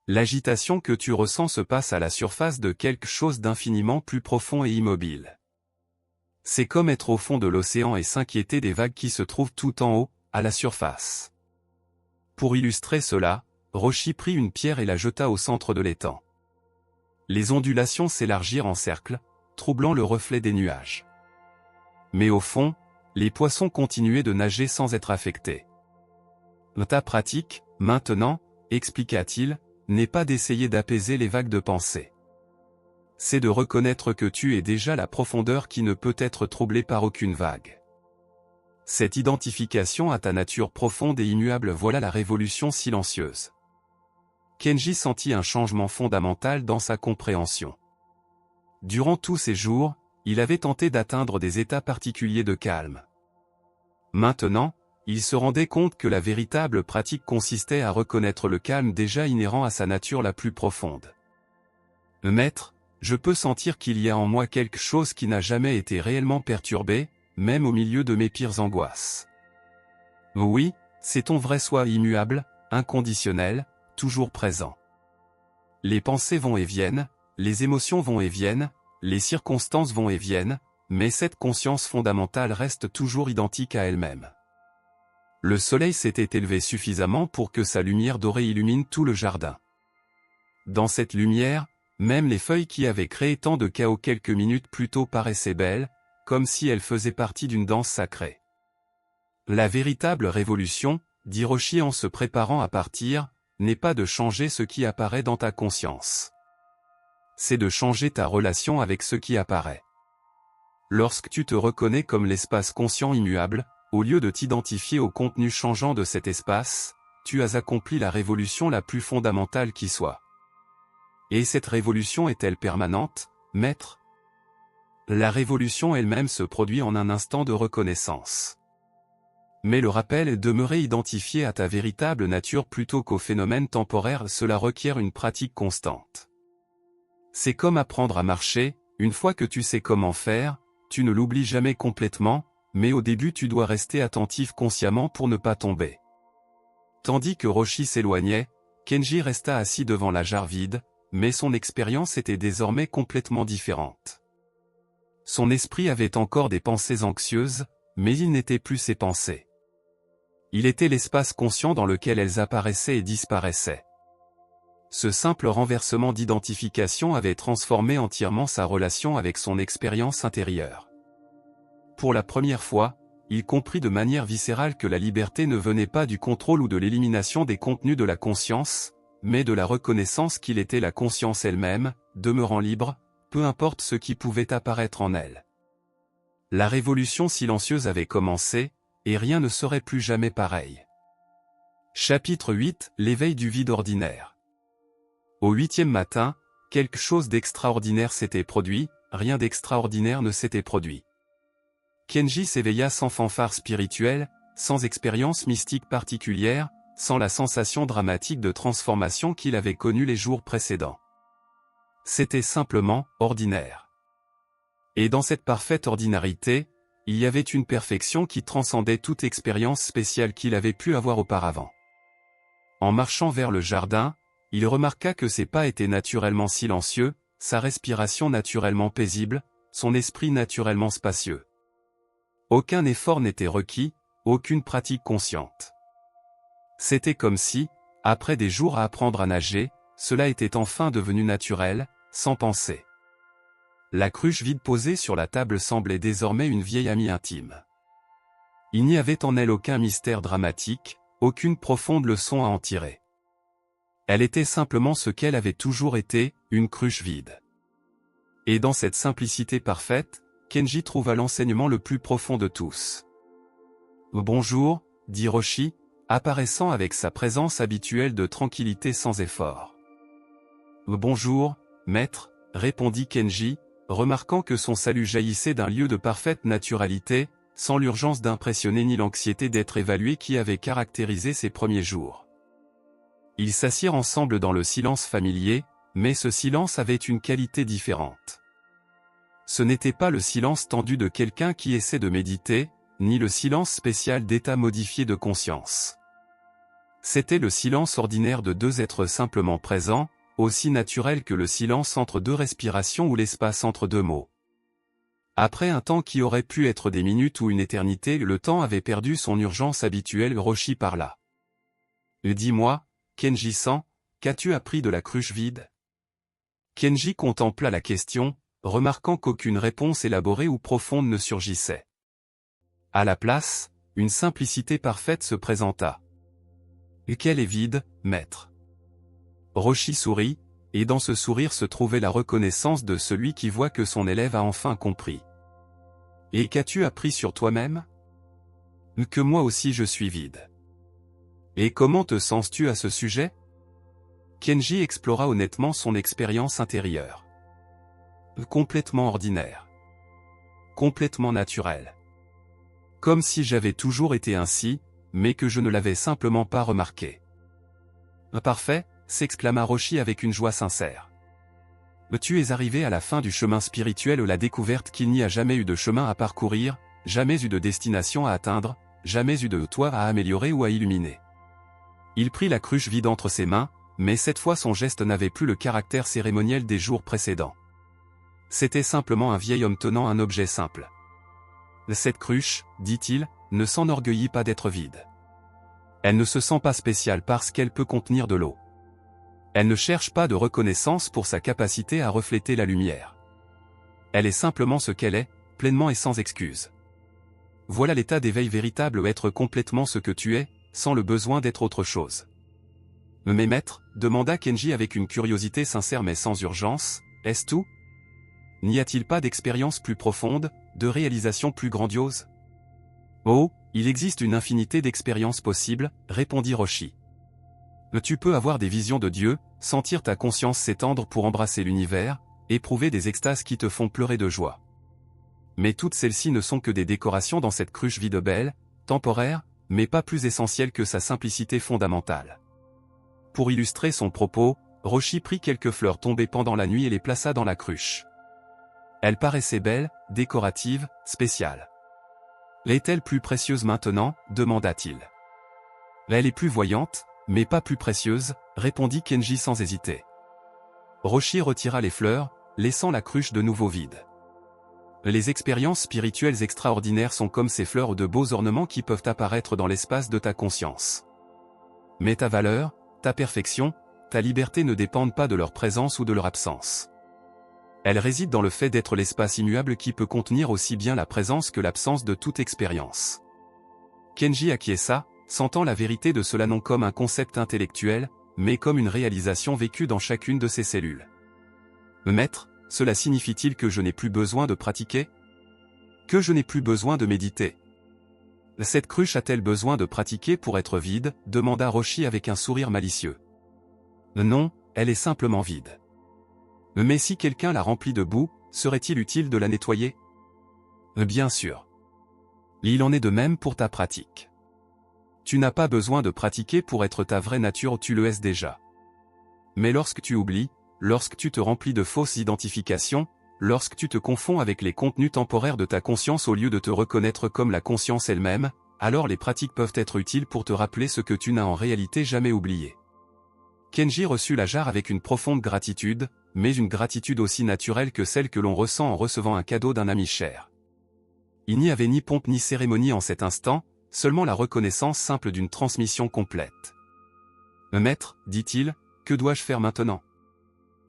L'agitation que tu ressens se passe à la surface de quelque chose d'infiniment plus profond et immobile. C'est comme être au fond de l'océan et s'inquiéter des vagues qui se trouvent tout en haut, à la surface. Pour illustrer cela, Roshi prit une pierre et la jeta au centre de l'étang. Les ondulations s'élargirent en cercle, troublant le reflet des nuages. Mais au fond, les poissons continuaient de nager sans être affectés. Ta pratique, maintenant, expliqua-t-il, n'est pas d'essayer d'apaiser les vagues de pensée. C'est de reconnaître que tu es déjà la profondeur qui ne peut être troublée par aucune vague. Cette identification à ta nature profonde et immuable, voilà la révolution silencieuse. Kenji sentit un changement fondamental dans sa compréhension. Durant tous ces jours, il avait tenté d'atteindre des états particuliers de calme. Maintenant, il se rendait compte que la véritable pratique consistait à reconnaître le calme déjà inhérent à sa nature la plus profonde. Maître, je peux sentir qu'il y a en moi quelque chose qui n'a jamais été réellement perturbé, même au milieu de mes pires angoisses. Oui, c'est ton vrai soi immuable, inconditionnel, toujours présent. Les pensées vont et viennent, les émotions vont et viennent, les circonstances vont et viennent, mais cette conscience fondamentale reste toujours identique à elle-même. Le soleil s'était élevé suffisamment pour que sa lumière dorée illumine tout le jardin. Dans cette lumière, même les feuilles qui avaient créé tant de chaos quelques minutes plus tôt paraissaient belles, comme si elles faisaient partie d'une danse sacrée. La véritable révolution, dit Roshi en se préparant à partir, n'est pas de changer ce qui apparaît dans ta conscience. C'est de changer ta relation avec ce qui apparaît. Lorsque tu te reconnais comme l'espace conscient immuable, au lieu de t'identifier au contenu changeant de cet espace, tu as accompli la révolution la plus fondamentale qui soit. Et cette révolution est-elle permanente, maître? La révolution elle-même se produit en un instant de reconnaissance. Mais le rappel est demeurer identifié à ta véritable nature plutôt qu'au phénomène temporaire, cela requiert une pratique constante. C'est comme apprendre à marcher, une fois que tu sais comment faire, tu ne l'oublies jamais complètement, mais au début tu dois rester attentif consciemment pour ne pas tomber. Tandis que Roshi s'éloignait, Kenji resta assis devant la jarre vide, mais son expérience était désormais complètement différente. Son esprit avait encore des pensées anxieuses, mais il n'était plus ces pensées. Il était l'espace conscient dans lequel elles apparaissaient et disparaissaient. Ce simple renversement d'identification avait transformé entièrement sa relation avec son expérience intérieure. Pour la première fois, il comprit de manière viscérale que la liberté ne venait pas du contrôle ou de l'élimination des contenus de la conscience, mais de la reconnaissance qu'il était la conscience elle-même, demeurant libre, peu importe ce qui pouvait apparaître en elle. La révolution silencieuse avait commencé, et rien ne serait plus jamais pareil. Chapitre 8 – L'éveil du vide ordinaire. Au 8e matin, quelque chose d'extraordinaire s'était produit, rien d'extraordinaire ne s'était produit. Kenji s'éveilla sans fanfare spirituelle, sans expérience mystique particulière, sans la sensation dramatique de transformation qu'il avait connue les jours précédents. C'était simplement ordinaire. Et dans cette parfaite ordinarité, il y avait une perfection qui transcendait toute expérience spéciale qu'il avait pu avoir auparavant. En marchant vers le jardin, il remarqua que ses pas étaient naturellement silencieux, sa respiration naturellement paisible, son esprit naturellement spacieux. Aucun effort n'était requis, aucune pratique consciente. C'était comme si, après des jours à apprendre à nager, cela était enfin devenu naturel, sans penser. La cruche vide posée sur la table semblait désormais une vieille amie intime. Il n'y avait en elle aucun mystère dramatique, aucune profonde leçon à en tirer. Elle était simplement ce qu'elle avait toujours été, une cruche vide. Et dans cette simplicité parfaite, Kenji trouva l'enseignement le plus profond de tous. « Bonjour », dit Roshi, apparaissant avec sa présence habituelle de tranquillité sans effort. « Bonjour, maître », répondit Kenji, remarquant que son salut jaillissait d'un lieu de parfaite naturalité, sans l'urgence d'impressionner ni l'anxiété d'être évalué qui avait caractérisé ses premiers jours. Ils s'assirent ensemble dans le silence familier, mais ce silence avait une qualité différente. Ce n'était pas le silence tendu de quelqu'un qui essaie de méditer, ni le silence spécial d'état modifié de conscience. C'était le silence ordinaire de deux êtres simplement présents, aussi naturel que le silence entre deux respirations ou l'espace entre deux mots. Après un temps qui aurait pu être des minutes ou une éternité, le temps avait perdu son urgence habituelle. Roshi parla. Dis-moi, Kenji-san, qu'as-tu appris de la cruche vide? Kenji contempla la question, remarquant qu'aucune réponse élaborée ou profonde ne surgissait. À la place, une simplicité parfaite se présenta. Qu'elle est vide, maître. Roshi sourit, et dans ce sourire se trouvait la reconnaissance de celui qui voit que son élève a enfin compris. Et qu'as-tu appris sur toi-même? Que moi aussi je suis vide. Et comment te sens-tu à ce sujet? Kenji explora honnêtement son expérience intérieure. Complètement ordinaire. Complètement naturel. Comme si j'avais toujours été ainsi, mais que je ne l'avais simplement pas remarqué. Parfait, s'exclama Roshi avec une joie sincère. Tu es arrivé à la fin du chemin spirituel, la découverte qu'il n'y a jamais eu de chemin à parcourir, jamais eu de destination à atteindre, jamais eu de toit à améliorer ou à illuminer. Il prit la cruche vide entre ses mains, mais cette fois son geste n'avait plus le caractère cérémoniel des jours précédents. C'était simplement un vieil homme tenant un objet simple. Cette cruche, dit-il, ne s'enorgueillit pas d'être vide. Elle ne se sent pas spéciale parce qu'elle peut contenir de l'eau. Elle ne cherche pas de reconnaissance pour sa capacité à refléter la lumière. Elle est simplement ce qu'elle est, pleinement et sans excuse. Voilà l'état d'éveil véritable, être complètement ce que tu es, sans le besoin d'être autre chose. Mais maître, demanda Kenji avec une curiosité sincère mais sans urgence, est-ce tout? N'y a-t-il pas d'expérience plus profonde, de réalisation plus grandiose? Oh, il existe une infinité d'expériences possibles, répondit Roshi. Tu peux avoir des visions de Dieu, sentir ta conscience s'étendre pour embrasser l'univers, éprouver des extases qui te font pleurer de joie. Mais toutes celles-ci ne sont que des décorations dans cette cruche vide, belle, temporaire, mais pas plus essentielle que sa simplicité fondamentale. Pour illustrer son propos, Roshi prit quelques fleurs tombées pendant la nuit et les plaça dans la cruche. Elles paraissaient belles, décoratives, spéciales. L'est-elle plus précieuse maintenant? Demanda-t-il. Elle est plus voyante, mais pas plus précieuse, répondit Kenji sans hésiter. Roshi retira les fleurs, laissant la cruche de nouveau vide. Les expériences spirituelles extraordinaires sont comme ces fleurs ou de beaux ornements qui peuvent apparaître dans l'espace de ta conscience. Mais ta valeur, ta perfection, ta liberté ne dépendent pas de leur présence ou de leur absence. Elles résident dans le fait d'être l'espace immuable qui peut contenir aussi bien la présence que l'absence de toute expérience. Kenji acquiesça, sentant la vérité de cela non comme un concept intellectuel, mais comme une réalisation vécue dans chacune de ses cellules. Maître, cela signifie-t-il que je n'ai plus besoin de pratiquer? Que je n'ai plus besoin de méditer? Cette cruche a-t-elle besoin de pratiquer pour être vide? Demanda Roshi avec un sourire malicieux. Non, elle est simplement vide. Mais si quelqu'un la remplit de boue, serait-il utile de la nettoyer? Bien sûr. Il en est de même pour ta pratique. Tu n'as pas besoin de pratiquer pour être ta vraie nature, tu le es déjà. Mais lorsque tu oublies, lorsque tu te remplis de fausses identifications, lorsque tu te confonds avec les contenus temporaires de ta conscience au lieu de te reconnaître comme la conscience elle-même, alors les pratiques peuvent être utiles pour te rappeler ce que tu n'as en réalité jamais oublié. Kenji reçut la jarre avec une profonde gratitude, mais une gratitude aussi naturelle que celle que l'on ressent en recevant un cadeau d'un ami cher. Il n'y avait ni pompe ni cérémonie en cet instant, seulement la reconnaissance simple d'une transmission complète. Maître, dit-il, que dois-je faire maintenant?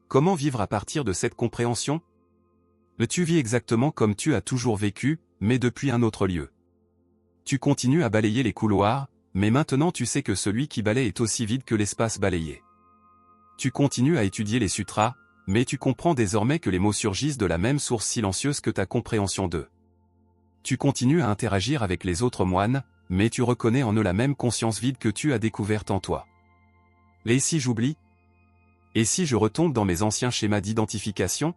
Comment vivre à partir de cette compréhension? Tu vis exactement comme tu as toujours vécu, mais depuis un autre lieu. Tu continues à balayer les couloirs, mais maintenant tu sais que celui qui balaye est aussi vide que l'espace balayé. Tu continues à étudier les sutras, mais tu comprends désormais que les mots surgissent de la même source silencieuse que ta compréhension d'eux. Tu continues à interagir avec les autres moines, mais tu reconnais en eux la même conscience vide que tu as découverte en toi. Et si j'oublie? Et si je retombe dans mes anciens schémas d'identification?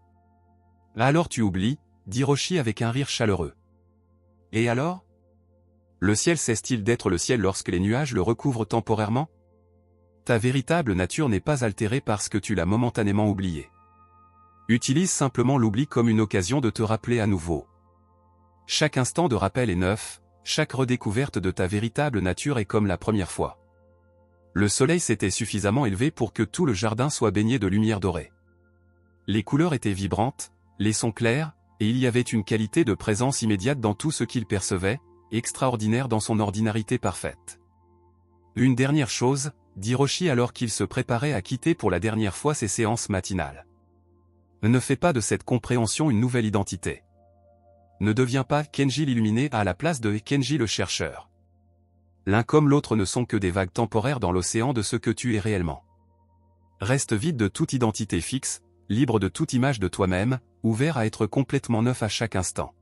Alors tu oublies, dit Roshi avec un rire chaleureux. Et alors? Le ciel cesse-t-il d'être le ciel lorsque les nuages le recouvrent temporairement? Ta véritable nature n'est pas altérée parce que tu l'as momentanément oubliée. Utilise simplement l'oubli comme une occasion de te rappeler à nouveau. Chaque instant de rappel est neuf, chaque redécouverte de ta véritable nature est comme la première fois. Le soleil s'était suffisamment élevé pour que tout le jardin soit baigné de lumière dorée. Les couleurs étaient vibrantes, les sons clairs, et il y avait une qualité de présence immédiate dans tout ce qu'il percevait, extraordinaire dans son ordinarité parfaite. Une dernière chose, dit Roshi alors qu'il se préparait à quitter pour la dernière fois ses séances matinales. Ne fais pas de cette compréhension une nouvelle identité. Ne deviens pas Kenji l'illuminé à la place de Kenji le chercheur. L'un comme l'autre ne sont que des vagues temporaires dans l'océan de ce que tu es réellement. Reste vide de toute identité fixe, libre de toute image de toi-même, ouvert à être complètement neuf à chaque instant.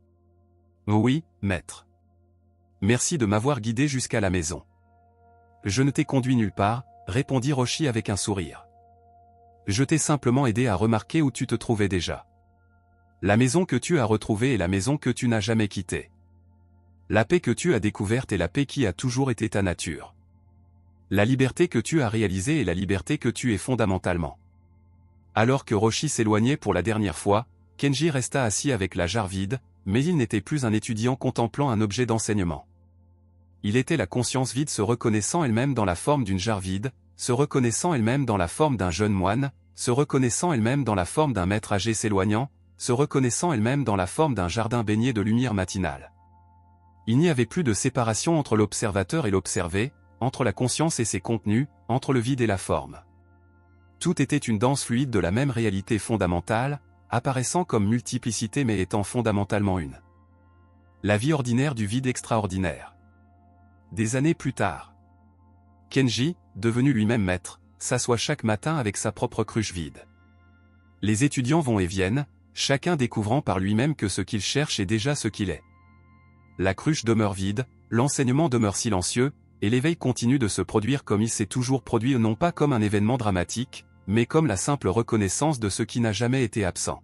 Oui, maître. Merci de m'avoir guidé jusqu'à la maison. Je ne t'ai conduit nulle part, répondit Roshi avec un sourire. Je t'ai simplement aidé à remarquer où tu te trouvais déjà. La maison que tu as retrouvée est la maison que tu n'as jamais quittée. La paix que tu as découverte est la paix qui a toujours été ta nature. La liberté que tu as réalisée est la liberté que tu es fondamentalement. Alors que Roshi s'éloignait pour la dernière fois, Kenji resta assis avec la jarre vide, mais il n'était plus un étudiant contemplant un objet d'enseignement. Il était la conscience vide se reconnaissant elle-même dans la forme d'une jarre vide, se reconnaissant elle-même dans la forme d'un jeune moine, se reconnaissant elle-même dans la forme d'un maître âgé s'éloignant, se reconnaissant elle-même dans la forme d'un jardin baigné de lumière matinale. Il n'y avait plus de séparation entre l'observateur et l'observé, entre la conscience et ses contenus, entre le vide et la forme. Tout était une danse fluide de la même réalité fondamentale, apparaissant comme multiplicité mais étant fondamentalement une. La vie ordinaire du vide extraordinaire. Des années plus tard, Kenji, devenu lui-même maître, s'assoit chaque matin avec sa propre cruche vide. Les étudiants vont et viennent, chacun découvrant par lui-même que ce qu'il cherche est déjà ce qu'il est. La cruche demeure vide, l'enseignement demeure silencieux, et l'éveil continue de se produire comme il s'est toujours produit, non pas comme un événement dramatique, mais comme la simple reconnaissance de ce qui n'a jamais été absent.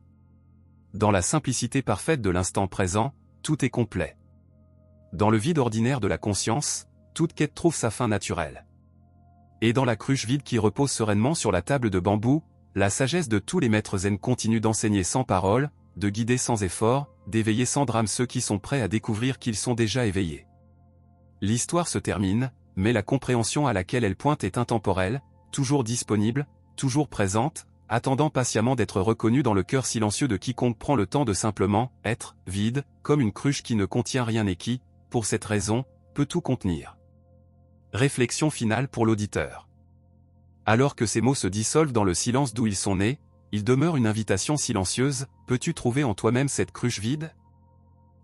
Dans la simplicité parfaite de l'instant présent, tout est complet. Dans le vide ordinaire de la conscience, toute quête trouve sa fin naturelle. Et dans la cruche vide qui repose sereinement sur la table de bambou, la sagesse de tous les maîtres zen continue d'enseigner sans parole, de guider sans effort, d'éveiller sans drame ceux qui sont prêts à découvrir qu'ils sont déjà éveillés. L'histoire se termine, mais la compréhension à laquelle elle pointe est intemporelle, toujours disponible, toujours présente, attendant patiemment d'être reconnue dans le cœur silencieux de quiconque prend le temps de simplement être vide, comme une cruche qui ne contient rien et qui, pour cette raison, peut tout contenir. Réflexion finale pour l'auditeur. Alors que ces mots se dissolvent dans le silence d'où ils sont nés, il demeure une invitation silencieuse, peux-tu trouver en toi-même cette cruche vide?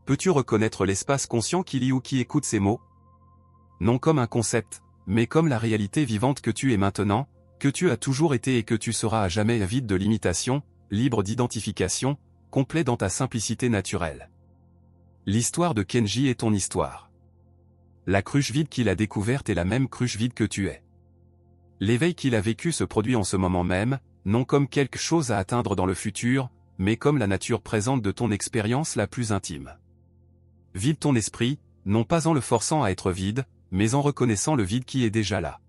Peux-tu reconnaître l'espace conscient qui lit ou qui écoute ces mots? Non comme un concept, mais comme la réalité vivante que tu es maintenant, que tu as toujours été et que tu seras à jamais, vide de limitation, libre d'identification, complet dans ta simplicité naturelle. L'histoire de Kenji est ton histoire. La cruche vide qu'il a découverte est la même cruche vide que tu es. L'éveil qu'il a vécu se produit en ce moment même, non comme quelque chose à atteindre dans le futur, mais comme la nature présente de ton expérience la plus intime. Vide ton esprit, non pas en le forçant à être vide, mais en reconnaissant le vide qui est déjà là.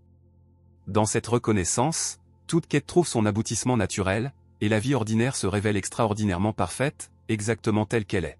Dans cette reconnaissance, toute quête trouve son aboutissement naturel, et la vie ordinaire se révèle extraordinairement parfaite, exactement telle qu'elle est.